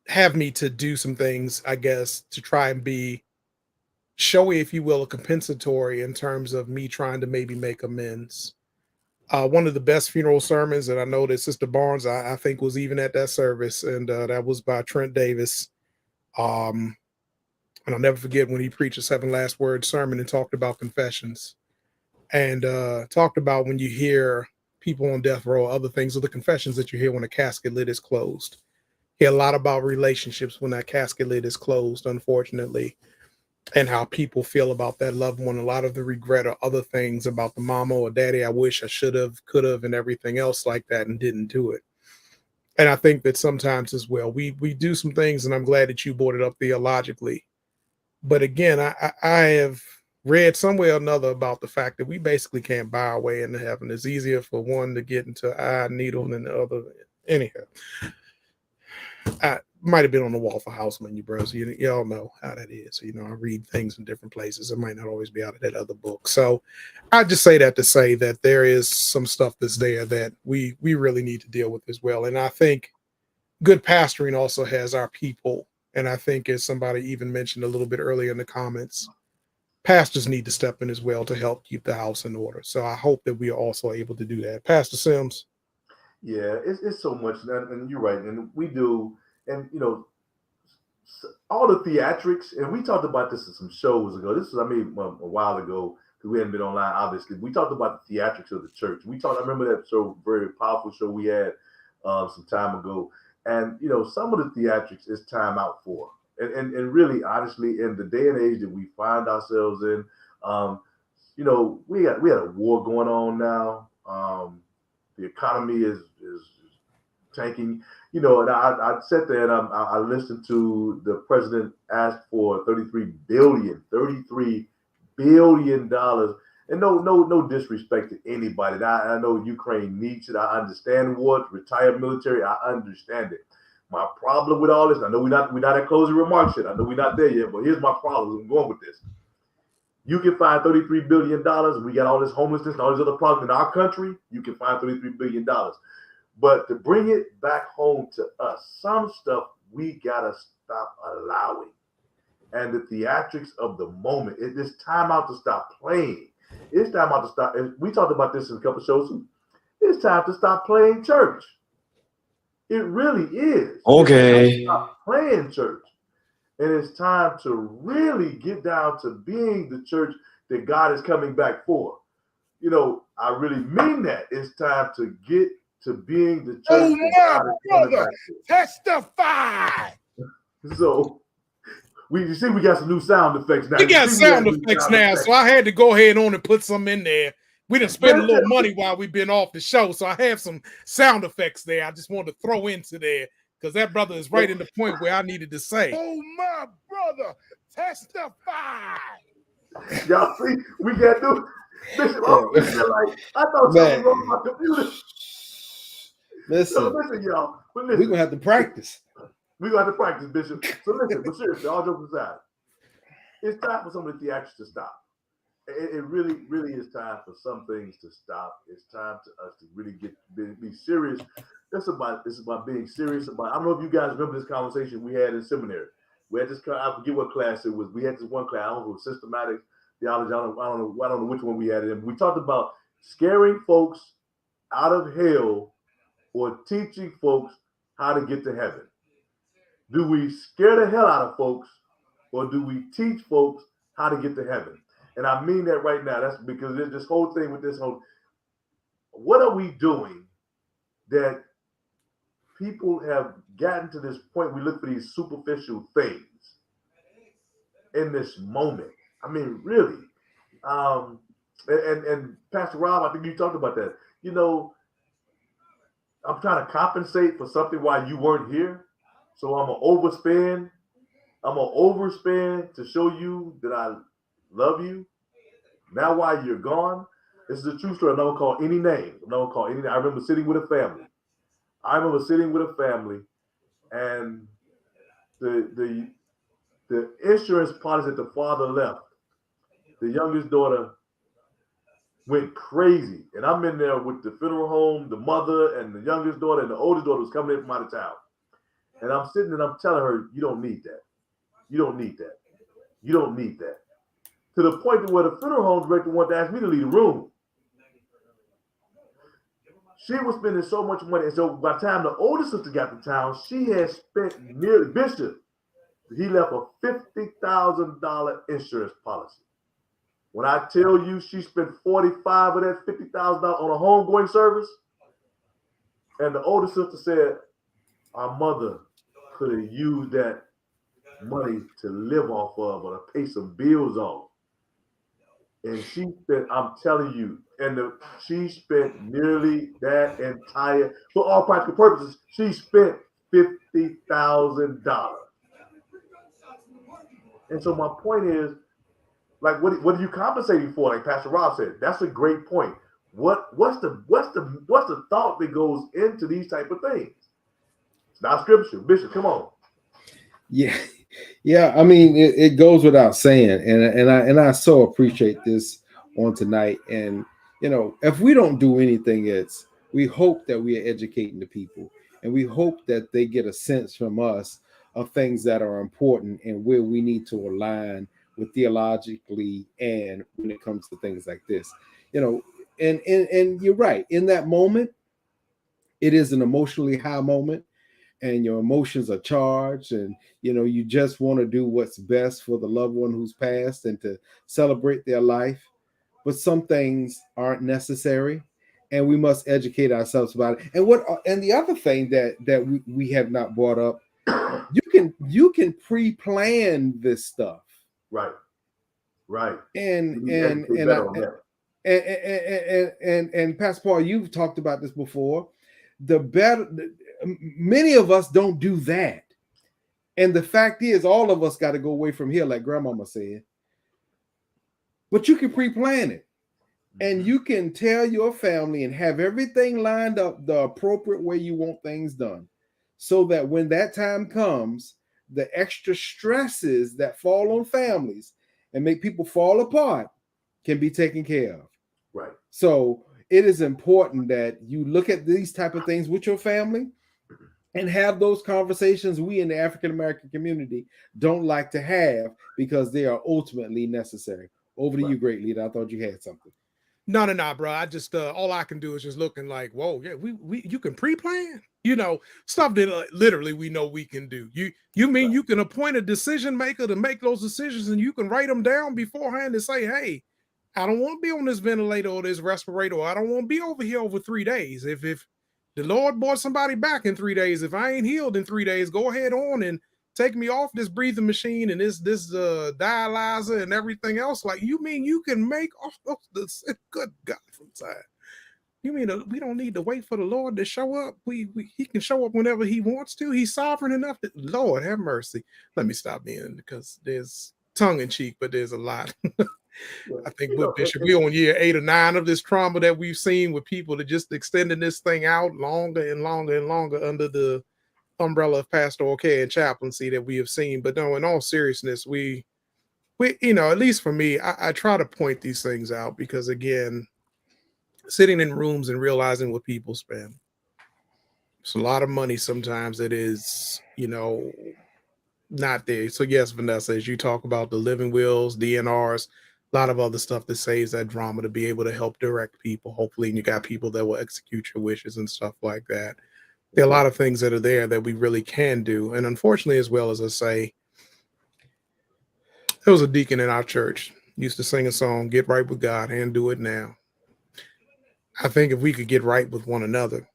have me to do some things, I guess, to try and be showy, if you will, a compensatory in terms of me trying to maybe make amends. One of the best funeral sermons, and I know that Sister Barnes, I think, was even at that service, and that was by Trent Davis. And I'll never forget when he preached a 7 last word sermon and talked about confessions, and talked about when you hear people on death row, other things are the confessions that you hear when a casket lid is closed. Hear a lot about relationships when that casket lid is closed, unfortunately, and how people feel about that loved one. A lot of the regret or other things about the mama or daddy, I wish I should have, could have, and everything else like that, and didn't do it. And I think that sometimes as well, we do some things, and I'm glad that you brought it up theologically, But again, I have read somewhere or another about the fact that we basically can't buy our way into heaven. It's easier for one to get into eye needle than the other. Anyhow, I might have been on the wall for Houseman, you bros. Y'all know how that is. You know, I read things in different places. It might not always be out of that other book. So I just say that to say that there is some stuff that's there that we really need to deal with as well. And I think good pastoring also has our people. And I think, as somebody even mentioned a little bit earlier in the comments, pastors need to step in as well to help keep the house in order. So I hope that we are also able to do that. Pastor Sims. Yeah, it's so much, and you're right, and we do, and you know, all the theatrics, and we talked about this in some shows ago. This was, I mean, a while ago, because we hadn't been online, obviously. We talked about the theatrics of the church. I remember that show, very powerful show we had some time ago, and you know, some of the theatrics is time out for. And really, honestly, in the day and age that we find ourselves in, you know, we had a war going on now. The economy is tanking, you know, and I sat there and I listened to the president ask for $33 billion, and no disrespect to anybody. I know Ukraine needs it. I understand war, retired military. I understand it. My problem with all this, I know we're not at closing remarks yet. I know we're not there yet, but here's my problem. I'm going with this. You can find $33 billion. We got all this homelessness and all these other problems in our country. You can find $33 billion. But to bring it back home to us, some stuff we got to stop allowing. And the theatrics of the moment, it's time out to stop playing. It's time out to stop. And we talked about this in a couple of shows. It's time to stop playing church. It really is. Okay. Stop playing church. And it's time to really get down to being the church that God is coming back for. You know, I really mean that. It's time to get to being the church. Oh, my brother, testify. So you see, we got some new sound effects now. We got sound effects now, so I had to go ahead on and put some in there. We done spent a little money while we've been off the show, so I have some sound effects there. I just wanted to throw into there, because that brother is right in the point where I needed to say, oh, my brother, testify. Y'all see, we got to Bishop, I thought something wrong with my computer. Listen, listen, y'all. But we're going to have to practice. We're going to have to practice, Bishop. So listen, but seriously, all jokes aside, it's time for some of the theatrics to stop. It really, really is time for some things to stop. It's time to us to really be serious. It's about being serious about. I don't know if you guys remember this conversation we had in seminary. We had this. I forget what class it was. We had this one class. I don't know, systematic theology. I don't know which one we had it in. We talked about scaring folks out of hell or teaching folks how to get to heaven. Do we scare the hell out of folks, or do we teach folks how to get to heaven? And I mean that right now. That's because there's this whole thing with this whole. What are we doing that people have gotten to this point? We look for these superficial things in this moment. I mean, really. And Pastor Rob, I think you talked about that. You know, I'm trying to compensate for something while you weren't here. So I'm going to overspend. I'm going to overspend to show you that I love you. Now while you're gone, this is a true story. I'm not going to call any names. I remember sitting with a family. And the insurance policy that the father left, the youngest daughter went crazy. And I'm in there with the funeral home, the mother and the youngest daughter, and the oldest daughter was coming in from out of town. And I'm sitting and I'm telling her, you don't need that. You don't need that. You don't need that. To the point to where the funeral home director wanted to ask me to leave the room. She was spending so much money. And so by the time the older sister got to town, she had spent nearly, Bishop, he left a $50,000 insurance policy. When I tell you she spent $45,000 of that $50,000 on a homegoing service, and the older sister said, our mother could have used that money to live off of or to pay some bills off. And she spent, I'm telling you, she spent nearly that entire, for all practical purposes, she spent $50,000. And so my point is, like, what are you compensating for? Like Pastor Rob said, that's a great point. What's the thought that goes into these type of things? It's not scripture. Bishop, come on. Yeah. I mean, it goes without saying, and I so appreciate this on tonight. And if we don't do anything else, we hope that we are educating the people, and we hope that they get a sense from us of things that are important and where we need to align with theologically, and when it comes to things like this, and you're right. In that moment, it is an emotionally high moment, and your emotions are charged, and you just want to do what's best for the loved one who's passed and to celebrate their life. But some things aren't necessary, and we must educate ourselves about it. And the other thing that we have not brought up, you can pre-plan this stuff. Right. And Pastor Paul, you've talked about this before. Many of us don't do that. And the fact is, all of us got to go away from here, like Grandmama said. But you can pre-plan it. And you can tell your family and have everything lined up the appropriate way you want things done, so that when that time comes, the extra stresses that fall on families and make people fall apart can be taken care of. Right. So it is important that you look at these type of things with your family and have those conversations we in the African-American community don't like to have, because they are ultimately necessary. Over to you, great leader. I thought you had something. No, bro. I just all I can do is just looking like, whoa, yeah, you can pre-plan, stuff that literally we know we can do. You mean you can appoint a decision maker to make those decisions, and you can write them down beforehand and say, hey, I don't want to be on this ventilator or this respirator, or I don't want to be over here over 3 days. If the Lord brought somebody back in 3 days, if I ain't healed in 3 days, go ahead on and take me off this breathing machine and this dialyzer and everything else. Like, you mean you can make all those, good God from time. You mean we don't need to wait for the Lord to show up? He can show up whenever he wants to. He's sovereign enough that, Lord have mercy. Let me stop being, because there's tongue in cheek, but there's a lot. I think, Bishop, we're on year 8 or 9 of this trauma that we've seen, with people that just extending this thing out longer and longer and longer under the umbrella of pastoral care and chaplaincy that we have seen. But no, in all seriousness, we at least for me, I try to point these things out, because again, sitting in rooms and realizing what people spend, it's a lot of money sometimes that is, not there. So yes, Vanessa, as you talk about the living wills, DNRs, a lot of other stuff that saves that drama to be able to help direct people, hopefully, and you got people that will execute your wishes and stuff like that. There are a lot of things that are there that we really can do. And unfortunately, as well as I say, there was a deacon in our church used to sing a song, "Get Right with God and Do It Now." I think if we could get right with one another,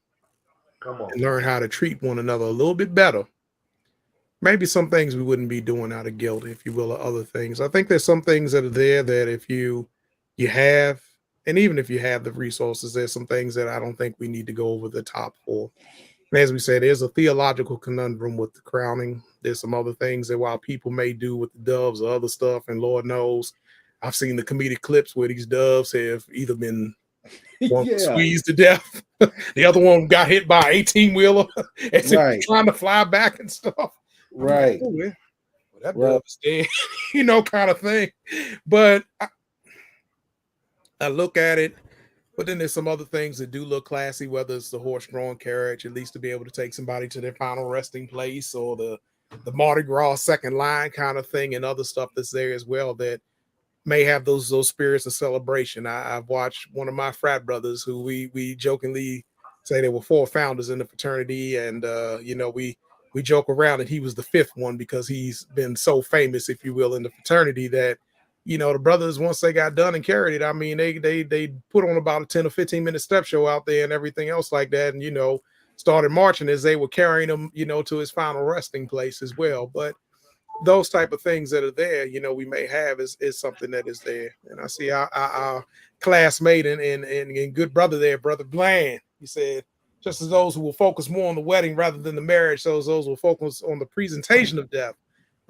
and learn how to treat one another a little bit better, maybe some things we wouldn't be doing out of guilt, if you will, or other things. I think there's some things that are there that if you have, and even if you have the resources, there's some things that I don't think we need to go over the top for. And as we said, there's a theological conundrum with the crowning. There's some other things that while people may do with the doves or other stuff, and Lord knows, I've seen the comedic clips where these doves have either been squeezed to death, the other one got hit by an 18-wheeler as it's trying to fly back and stuff. Right. Oh, well, that dove is dead, kind of thing. But I look at it, but then there's some other things that do look classy, whether it's the horse-drawn carriage, at least to be able to take somebody to their final resting place, or the Mardi Gras second line kind of thing, and other stuff that's there as well that may have those spirits of celebration. I've watched one of my frat brothers who we jokingly say there were 4 founders in the fraternity, and we joke around that he was the 5th one, because he's been so famous, if you will, in the fraternity that, the brothers, once they got done and carried it, I mean, they put on about a 10 or 15 minute step show out there and everything else like that. And, started marching as they were carrying him, to his final resting place as well. But those type of things that are there, we may have is something that is there. And I see our classmate and good brother there, Brother Bland. He said, just as those who will focus more on the wedding rather than the marriage, those will focus on the presentation of death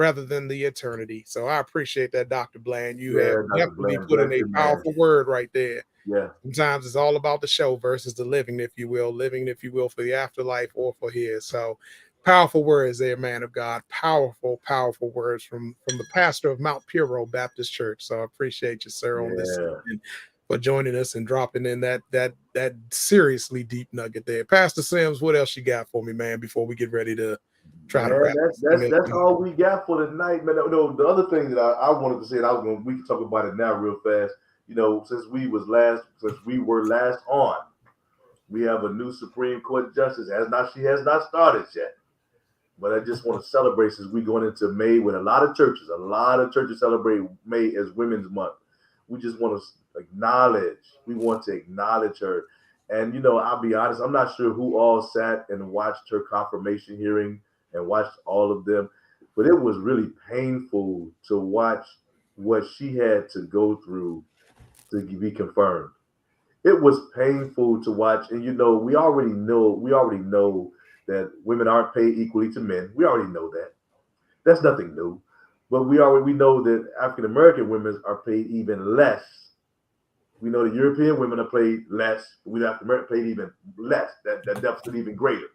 rather than the eternity. So I appreciate that, Dr. Bland. You Yeah, have Dr. definitely Bland, put in bless a you, man. powerful word right there. Yeah. Sometimes it's all about the show versus the living, if you will, for the afterlife or for here. So powerful words there, man of God. Powerful, powerful words from the pastor of Mount Puro Baptist Church. So I appreciate you, sir, on this evening for joining us and dropping in that seriously deep nugget there. Pastor Sims, what else you got for me, man, before we get ready to try to wrap that's all we got for tonight, man. No, the other thing that I wanted to say, and we can talk about it now real fast. You know, since we were last on, we have a new Supreme Court justice. She has not started yet. But I just want to celebrate, since we're going into May with a lot of churches celebrate May as Women's Month. We just want to acknowledge her. And, you know, I'll be honest, I'm not sure who all sat and watched her confirmation hearing and watched all of them, but it was really painful to watch what she had to go through to be confirmed. It was painful to watch. And, you know, we already know that women aren't paid equally to men. We already know that. That's nothing new. But we know that African-American women are paid even less. We know the European women are paid less. We African-American paid even less. That deficit even greater.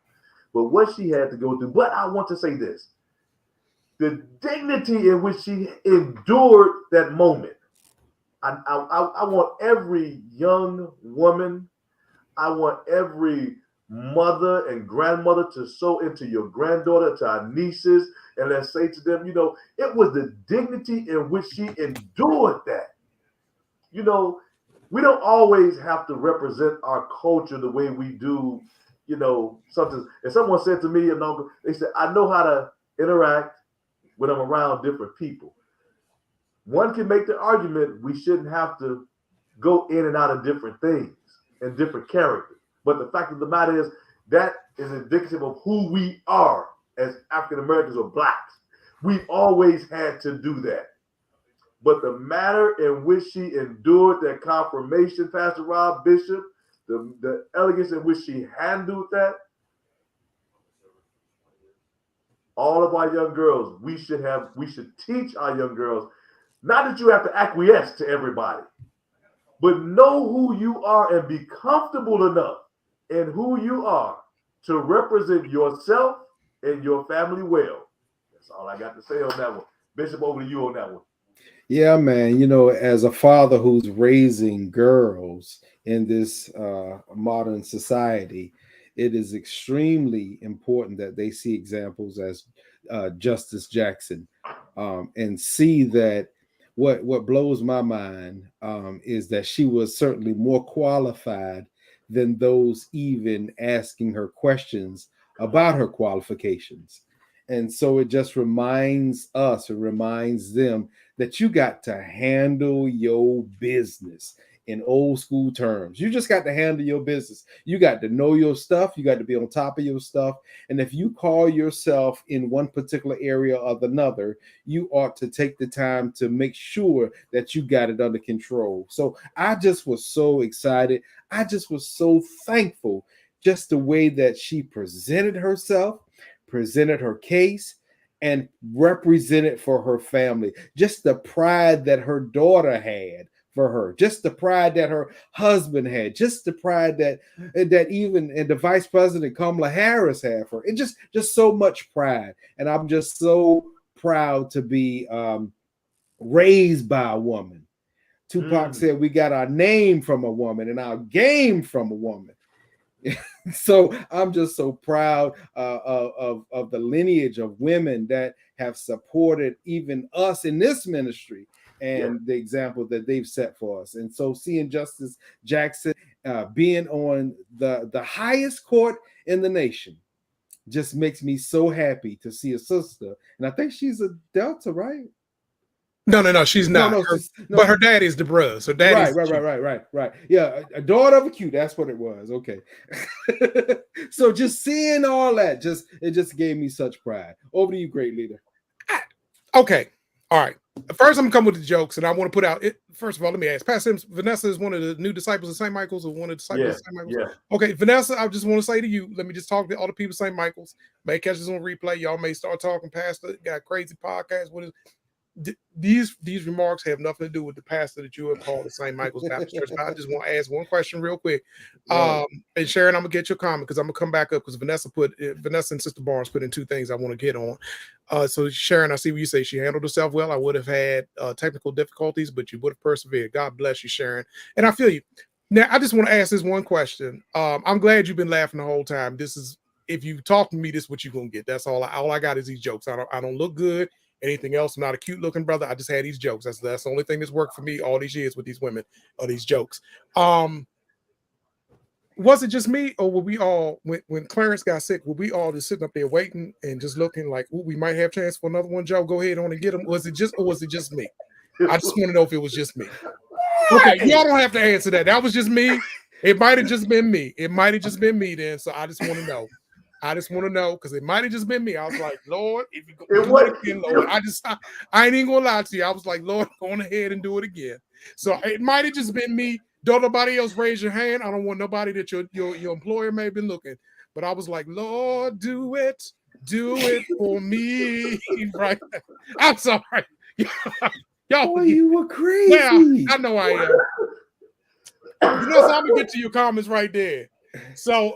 But what she had to go through. But I want to say this. The dignity in which she endured that moment. I want every young woman, I want every mother and grandmother to sow into your granddaughter, to our nieces, and let's say to them, you know, it was the dignity in which she endured that. You know, we don't always have to represent our culture the way we do, you know, something. And someone said to me, they said, I know how to interact when I'm around different people. One can make the argument we shouldn't have to go in and out of different things and different characters. But the fact of the matter is that is indicative of who we are as African Americans or blacks. We've always had to do that. But the manner in which she endured that confirmation, Pastor Rob Bishop, the elegance in which she handled that, all of our young girls, we should teach our young girls, not that you have to acquiesce to everybody, but know who you are and be comfortable enough in who you are to represent yourself and your family well. That's all I got to say on that one. Bishop, over to you on that one. Yeah, man. You know, as a father who's raising girls in this modern society, it is extremely important that they see examples as Justice Jackson and see that what blows my mind is that she was certainly more qualified than those even asking her questions about her qualifications. And so it just reminds them that you got to handle your business in old school terms. You just got to handle your business. You got to know your stuff. You got to be on top of your stuff. And if you call yourself in one particular area or another, you ought to take the time to make sure that you got it under control. So I just was so excited. I just was so thankful just the way that she presented herself, presented her case, and represented for her family. Just the pride that her daughter had for her, just the pride that her husband had, just the pride that even the Vice President Kamala Harris had for her. It just so much pride. And I'm just so proud to be raised by a woman. Tupac said we got our name from a woman and our game from a woman. So I'm just so proud of the lineage of women that have supported even us in this ministry and the example that they've set for us. And so seeing Justice Jackson being on the highest court in the nation just makes me so happy to see a sister. And I think she's a Delta, right? No, she's not. But her daddy's the bruh. So daddy's right. Yeah, a daughter of a Q. That's what it was. Okay. So just seeing all that, it just gave me such pride. Over to you, great leader. Okay. All right. First, I'm gonna come with the jokes, and I want to put out it. First of all, let me ask. Pastor Sims, Vanessa is one of the new disciples of St. Michael's, or one of the disciples of St. Michael's. Yeah. Okay, Vanessa, I just want to say to you, let me just talk to all the people of St. Michael's. May catch this on replay. Y'all may start talking. Pastor got crazy podcast. What is these remarks have nothing to do with the pastor that you have called the St. Michael's Baptist Church. I just want to ask one question real quick. And Sharon, I'm gonna get your comment because I'm gonna come back up because Vanessa and Sister Barnes put in two things I want to get on. So Sharon, I see what you say. She handled herself well. I would have had technical difficulties, but you would have persevered. God bless you, Sharon. And I feel you. Now, I just want to ask this one question. I'm glad you've been laughing the whole time. This is, if you talk to me, this is what you're gonna get. That's all I got is these jokes. I don't look good. Anything else? I'm not a cute looking brother. I just had these jokes. That's the only thing that's worked for me all these years with these women, are these jokes. Was it just me, or were we all, when Clarence got sick, were we all just sitting up there waiting and just looking like, ooh, we might have a chance for another one? Joe, go ahead on and get him. Was it just me? I just want to know if it was just me. Okay, y'all don't have to answer that. That was just me. It might have just been me. It might have just been me then. So I just want to know. I just want to know because it might have just been me. I was like, Lord, if you go do it again, Lord, I ain't even gonna lie to you. I was like, Lord, go on ahead and do it again. So it might have just been me. Don't nobody else raise your hand. I don't want nobody that your employer may have been looking. But I was like, Lord, do it for me. Right? I'm sorry. Y'all, Boy, you were crazy. Yeah, I know I am. So I'm gonna get to your comments right there. So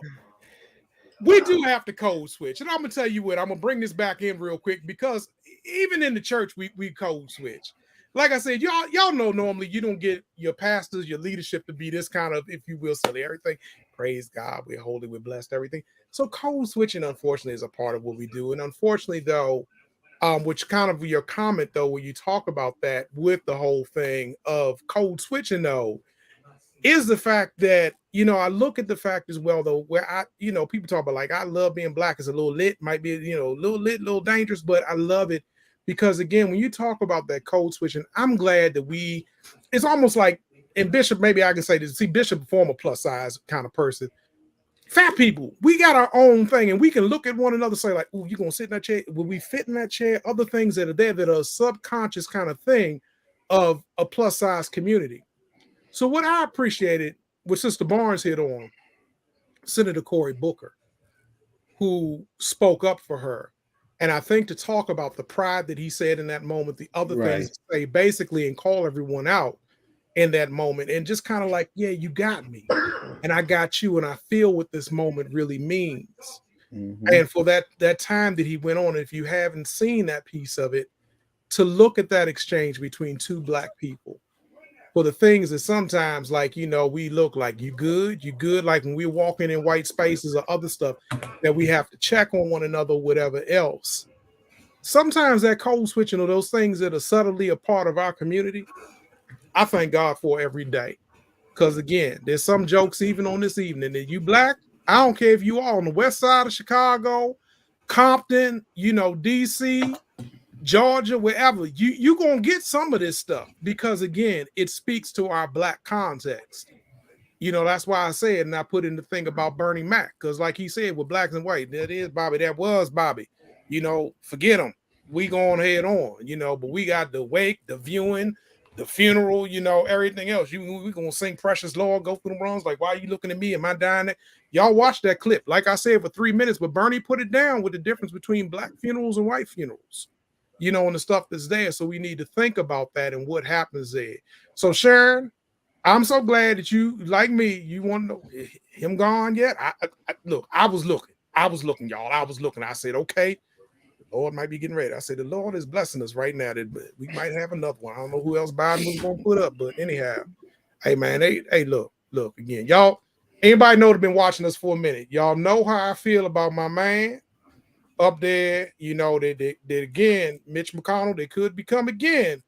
we do have to code switch, and I'm gonna tell you what. I'm gonna bring this back in real quick because even in the church, we code switch. Like I said, y'all know normally you don't get your pastors, your leadership to be this kind of, if you will, silly everything. Praise God, we're holy, we're blessed, everything. So code switching, unfortunately, is a part of what we do, and unfortunately, though, which kind of your comment though, when you talk about that with the whole thing of code switching, though, is the fact that, I look at the fact as well, though, where people talk about, like, I love being black. It's a little lit, might be, a little lit, a little dangerous, but I love it because, again, when you talk about that code switching, I'm glad that it's almost like, and Bishop, maybe I can say this, see, Bishop, former plus size kind of person, fat people, we got our own thing, and we can look at one another, say like, oh, you going to sit in that chair? Will we fit in that chair? Other things that are there that are a subconscious kind of thing of a plus size community. So what I appreciated, what Sister Barnes hit on, Senator Cory Booker, who spoke up for her. And I think to talk about the pride that he said in that moment, the other things to say basically and call everyone out in that moment and just kind of like, yeah, you got me and I got you. And I feel what this moment really means. Mm-hmm. And for that time that he went on, if you haven't seen that piece of it, to look at that exchange between two black people, for the things that sometimes, like, we look like you good, like when we're walking in white spaces or other stuff that we have to check on one another, whatever else. Sometimes that code switching or those things that are subtly a part of our community, I thank God for every day. Because again, there's some jokes even on this evening that you black, I don't care if you are on the west side of Chicago, Compton, DC, Georgia, wherever, you gonna get some of this stuff because again, it speaks to our black context. That's why I said, and I put in the thing about Bernie Mac, because like he said, with blacks and white, that is Bobby, that was Bobby. Forget him. We going head on, but we got the wake, the viewing, the funeral, everything else. We gonna sing Precious Lord, go through the runs. Like, why are you looking at me? Am I dying? Y'all watch that clip. Like I said, for 3 minutes, but Bernie put it down with the difference between black funerals and white funerals. And the stuff that's there. So we need to think about that and what happens there. So Sharon, I'm so glad that you, like me, you want to know him gone yet? Look, I was looking, y'all. I was looking. I said, okay, the Lord might be getting ready. I said, the Lord is blessing us right now. That we might have another one. I don't know who else Biden was going to put up, but anyhow, hey man, hey, look again, y'all. Anybody know that been watching us for a minute? Y'all know how I feel about my man up there, that again, Mitch McConnell, they could become again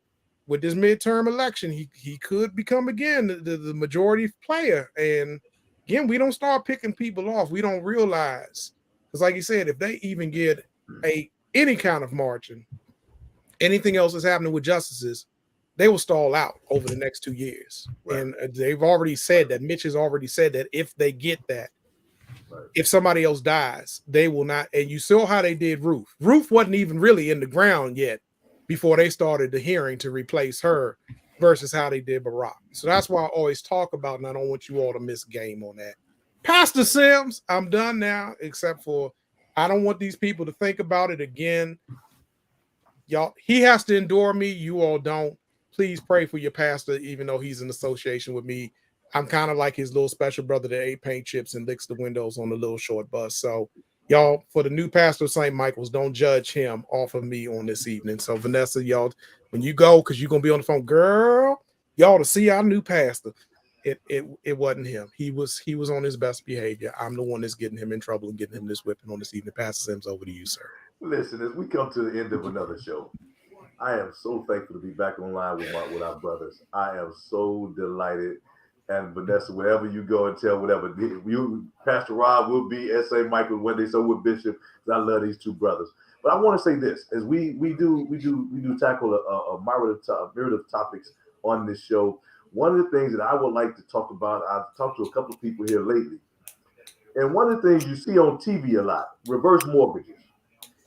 with this midterm election. He could become again the majority player. And again, we don't start picking people off. We don't realize, because like you said, if they even get any kind of margin, anything else is happening with justices, they will stall out over the next 2 years. Right. And they've already said that. Mitch has already said that if they get that, if somebody else dies, they will not. And you saw how they did Ruth. Ruth wasn't even really in the ground yet before they started the hearing to replace her versus how they did Barack. So that's why I always talk about, and I don't want you all to miss game on that. Pastor Sims, I'm done now, except for I don't want these people to think about it again. Y'all, he has to endure me. You all don't. Please pray for your pastor, even though he's in association with me. I'm kind of like his little special brother that ate paint chips and licks the windows on the little short bus. So, y'all, for the new pastor of St. Michael's, don't judge him off of me on this evening. So, Vanessa, y'all, when you go, because you're going to be on the phone, girl, y'all to see our new pastor. It wasn't him. He was on his best behavior. I'm the one that's getting him in trouble and getting him this whipping on this evening. Pastor Sims, over to you, sir. Listen, as we come to the end of another show, I am so thankful to be back online with our brothers. I am so delighted. And Vanessa, wherever you go and tell whatever, Pastor Rob will be at St. Michael one day, so will Bishop. I love these two brothers. But I want to say this: as we do tackle a myriad of topics on this show. One of the things that I would like to talk about, I've talked to a couple of people here lately, and one of the things you see on TV a lot: reverse mortgages.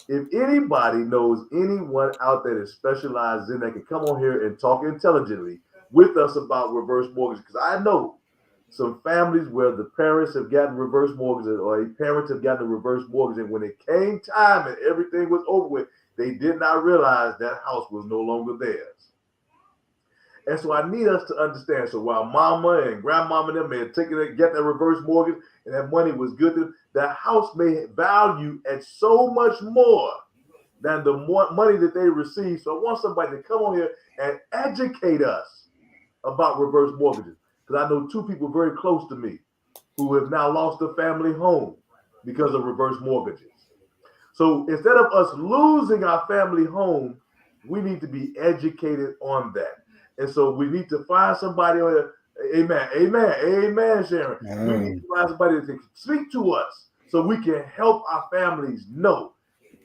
If anybody knows anyone out there that specializes in that, can come on here and talk intelligently with us about reverse mortgages, because I know some families where the parents have gotten reverse mortgages, or parents have gotten a reverse mortgage, and when it came time and everything was over with, they did not realize that house was no longer theirs. And so I need us to understand. So while mama and grandmama and them may have get that reverse mortgage and that money was good to them, the house may value at so much more than the more money that they receive. So I want somebody to come on here and educate us about reverse mortgages. Because I know two people very close to me who have now lost their family home because of reverse mortgages. So instead of us losing our family home, we need to be educated on that. And so we need to find somebody on there. Amen. Amen. Amen, Sharon. We need to find somebody that can speak to us so we can help our families know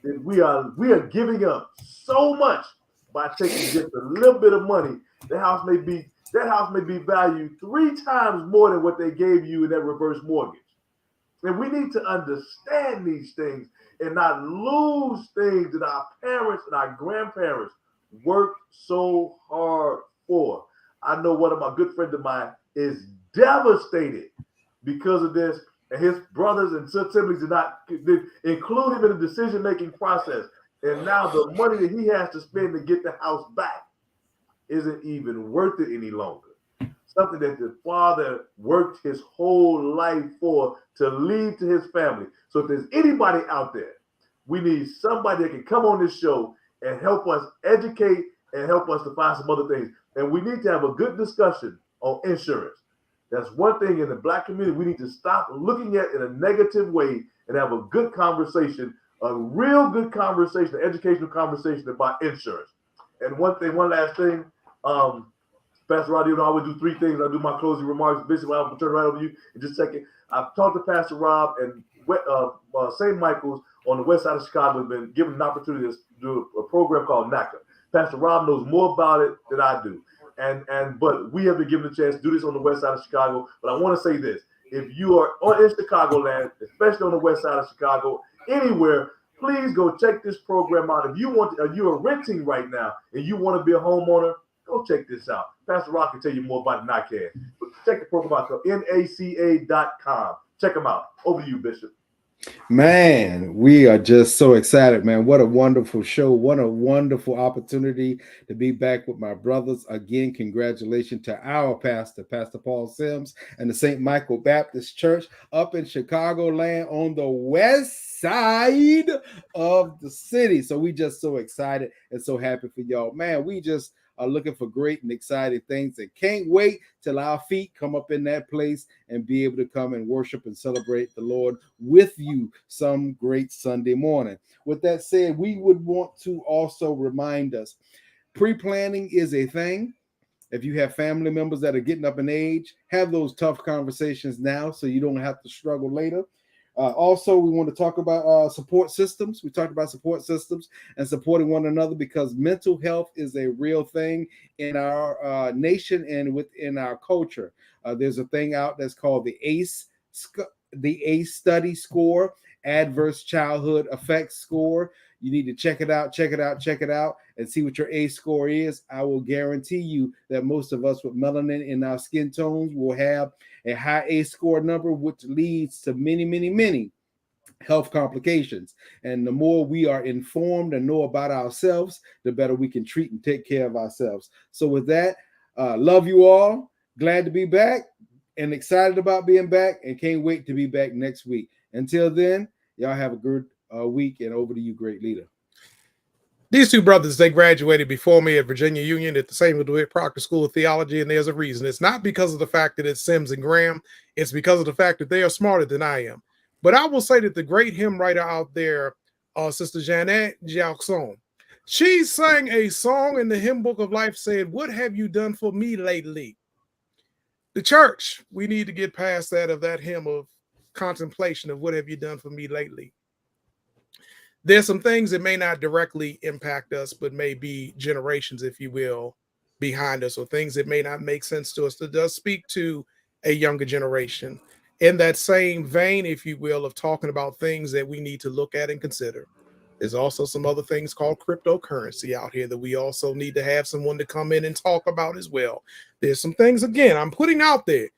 that we are giving up so much by taking just a little bit of money. That house may be valued 3 times more than what they gave you in that reverse mortgage. And we need to understand these things and not lose things that our parents and our grandparents worked so hard for. I know one of my good friends of mine is devastated because of this, and his brothers and siblings did not include him in the decision-making process. And now the money that he has to spend to get the house back isn't even worth it any longer. Something that the father worked his whole life for to leave to his family. So if there's anybody out there, we need somebody that can come on this show and help us educate and help us to find some other things. And we need to have a good discussion on insurance. That's one thing in the Black community we need to stop looking at in a negative way and have a good conversation, a real good conversation, an educational conversation about insurance. And one last thing, Pastor Rod, I always do 3 things. I do my closing remarks. Bishop, I'll turn right over to you in just a second. I've talked to Pastor Rob, and St. Michael's on the west side of Chicago has been given an opportunity to do a program called NACA. Pastor Rob knows more about it than I do. But we have been given a chance to do this on the west side of Chicago. But I want to say this: if you are in Chicagoland, especially on the west side of Chicago, anywhere, please go check this program out. If you are renting right now and you want to be a homeowner, go check this out. Pastor Rob can tell you more about it than I can. But check the program out, NACA.com. Check them out. Over to you, Bishop. Man, we are just so excited, man. What a wonderful show. What a wonderful opportunity to be back with my brothers. Again, congratulations to our pastor, Pastor Paul Sims, and the St. Michael Baptist Church up in Chicagoland on the west side of the city. So we just so excited and so happy for y'all. Man, we just are looking for great and exciting things and can't wait till our feet come up in that place and be able to come and worship and celebrate the Lord with you some great Sunday morning. With that said, we would want to also remind us, pre-planning is a thing. If you have family members that are getting up in age, have those tough conversations now so you don't have to struggle later. Also, we want to talk about support systems. We talked about support systems and supporting one another because mental health is a real thing in our nation and within our culture. There's a thing out that's called the ACE study score, Adverse Childhood Effects score. You need to check it out, and see what your A score is. I will guarantee you that most of us with melanin in our skin tones will have a high A score number, which leads to many health complications. And the more we are informed and know about ourselves, the better we can treat and take care of ourselves. So with that, love you all. Glad to be back and excited about being back, and can't wait to be back next week. Until then, y'all have a good week, and over to you, great leader. These two brothers, they graduated before me at Virginia Union at the Samuel DeWitt Proctor School of Theology, and there's a reason. It's not because of the fact that it's Sims and Graham. It's because of the fact that they are smarter than I am. But I will say that the great hymn writer out there, Sister Jeanette Jackson, she sang a song in the Hymn Book of Life, said, "What have you done for me lately?" The church, we need to get past that hymn of contemplation of what have you done for me lately. There's some things that may not directly impact us, but may be generations, if you will, behind us, or things that may not make sense to us, that does speak to a younger generation. In that same vein, if you will, of talking about things that we need to look at and consider, there's also some other things called cryptocurrency out here that we also need to have someone to come in and talk about as well. There's some things, again, I'm putting out there.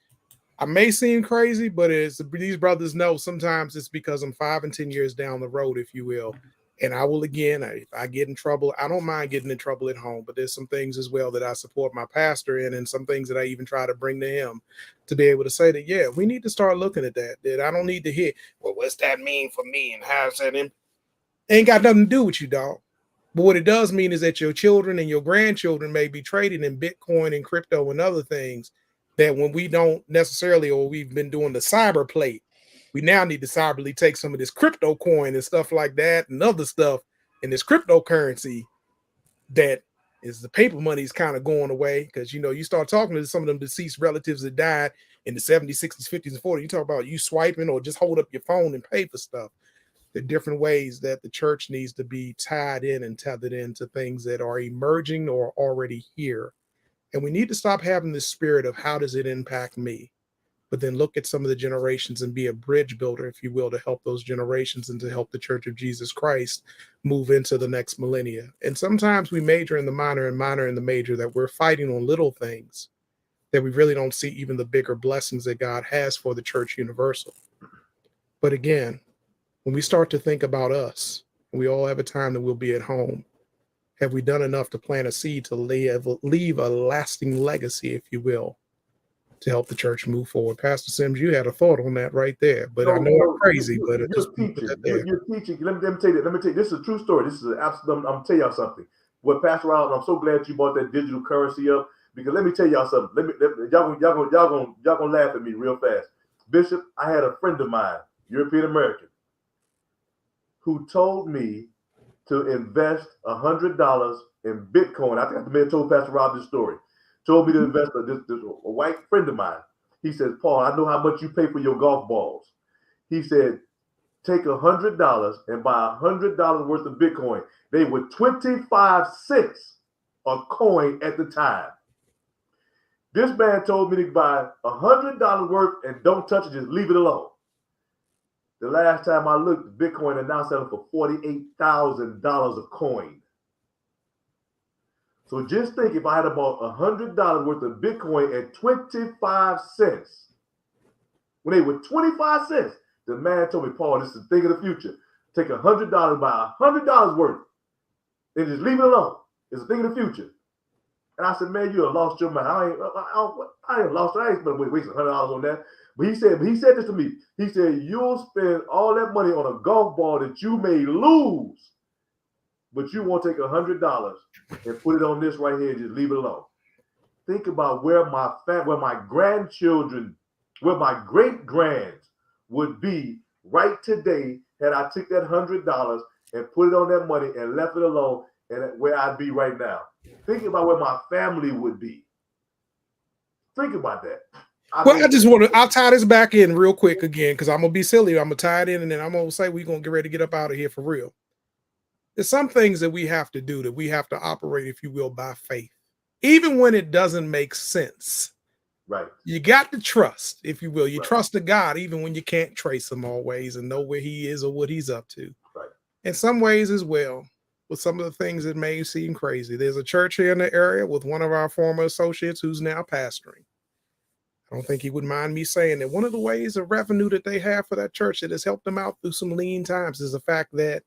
I may seem crazy, but as these brothers know, sometimes it's because I'm 5 and 10 years down the road, if you will. And I will, again, if I get in trouble, I don't mind getting in trouble at home, but there's some things as well that I support my pastor in, and some things that I even try to bring to him to be able to say that, yeah, we need to start looking at that I don't need to hear, well, what's that mean for me? And how's that? Ain't got nothing to do with you, dog. But what it does mean is that your children and your grandchildren may be trading in Bitcoin and crypto and other things that when we don't necessarily, or we've been doing the cyber plate, we now need to cyberly take some of this crypto coin and stuff like that and other stuff in this cryptocurrency that is the paper money is kind of going away. Because, you know, you start talking to some of them deceased relatives that died in the 70s, 60s, 50s, and 40s. You talk about you swiping or just hold up your phone and pay for stuff. The different ways that the church needs to be tied in and tethered into things that are emerging or already here. And we need to stop having this spirit of how does it impact me? But then look at some of the generations and be a bridge builder, if you will, to help those generations and to help the Church of Jesus Christ move into the next millennia. And sometimes we major in the minor and minor in the major, that we're fighting on little things that we really don't see even the bigger blessings that God has for the church universal. But again, when we start to think about us, we all have a time that we'll be at home. Have we done enough to plant a seed to leave a lasting legacy, if you will, to help the church move forward? Pastor Sims, you had a thought on that right there, but I know I'm crazy, but you're teaching. Let me tell you, this is a true story. This is an absolute, I'm gonna tell y'all something. What Pastor Rollins, I'm so glad you brought that digital currency up, because let me tell y'all something. Y'all gonna laugh at me real fast. Bishop, I had a friend of mine, European American, who told me to invest $100 in Bitcoin. I think I may have told Pastor Rob this story. Told me to invest a white friend of mine. He says, Paul, I know how much you pay for your golf balls. He said, take $100 and buy $100 worth of Bitcoin. They were 25 cents a coin at the time. This man told me to buy $100 worth and don't touch it, just leave it alone. The last time I looked, Bitcoin is now selling for $48,000 a coin. So just think, if I had about $100 worth of Bitcoin at 25 cents, when they were 25 cents, the man told me, Paul, this is the thing of the future. Take $100, buy $100 worth, and just leave it alone. It's a thing of the future. And I said, man, you have lost your mind. I ain't lost. I ain't spent wasting $100 on that. But he said this to me. He said, you'll spend all that money on a golf ball that you may lose, but you won't take $100 and put it on this right here and just leave it alone. Think about where my grandchildren, where my great-grands would be right today had I took that $100 and put it on that money and left it alone, and where I'd be right now. Think about where my family would be. Think about that. I'll tie this back in real quick again, because I'm going to be silly. I'm going to tie it in, and then I'm going to say we're going to get ready to get up out of here for real. There's some things that we have to do, that we have to operate, if you will, by faith, even when it doesn't make sense. Right. You got to trust, if you will. You trust the God, even when you can't trace him always and know where he is or what he's up to. Right. in some ways as well, with some of the things that may seem crazy. There's a church here in the area with one of our former associates who's now pastoring. I don't think he would mind me saying that one of the ways of revenue that they have for that church that has helped them out through some lean times is the fact that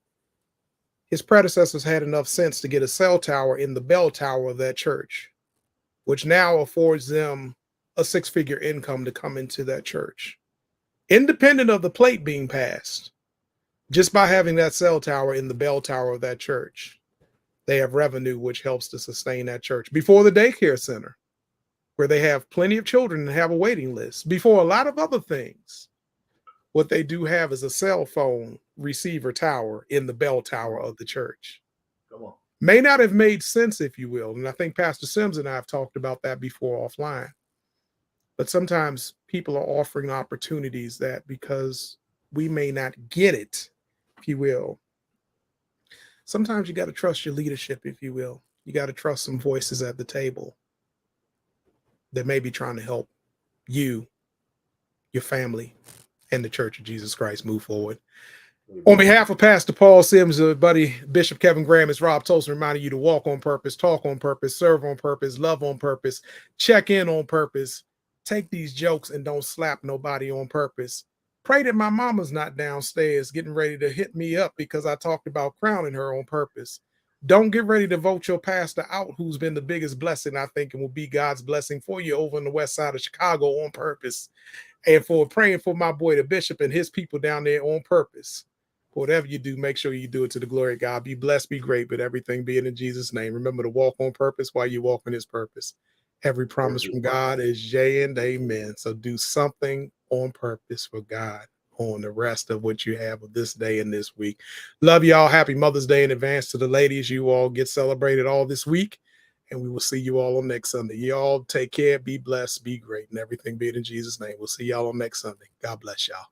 his predecessors had enough sense to get a cell tower in the bell tower of that church, which now affords them a six-figure income to come into that church, independent of the plate being passed. Just by having that cell tower in the bell tower of that church, they have revenue which helps to sustain that church. Before the daycare center, where they have plenty of children and have a waiting list. Before a lot of other things, what they do have is a cell phone receiver tower in the bell tower of the church. Come on. May not have made sense, if you will. And I think Pastor Sims and I have talked about that before offline. But sometimes people are offering opportunities that because we may not get it, if you will. Sometimes you got to trust your leadership, if you will. You got to trust some voices at the table that may be trying to help you, your family, and the Church of Jesus Christ move forward. On behalf of Pastor Paul Sims, buddy Bishop Kevin Graham, it's Rob Tolson reminding you to walk on purpose, talk on purpose, serve on purpose, love on purpose, check in on purpose, take these jokes and don't slap nobody on purpose. Pray that my mama's not downstairs getting ready to hit me up because I talked about crowning her on purpose. Don't get ready to vote your pastor out, who's been the biggest blessing, I think, and will be God's blessing for you over on the west side of Chicago on purpose. And for praying for my boy, the bishop, and his people down there on purpose. Whatever you do, make sure you do it to the glory of God. Be blessed, be great, but everything being in Jesus' name. Remember to walk on purpose while you walk in his purpose. Every promise from God is yea and amen. So do something on purpose for God on the rest of what you have of this day and this week. Love y'all. Happy Mother's Day in advance to the ladies. You all get celebrated all this week, and we will see you all on next Sunday. Y'all take care, be blessed, be great, and everything be in Jesus' name. We'll see y'all on next Sunday. God bless y'all.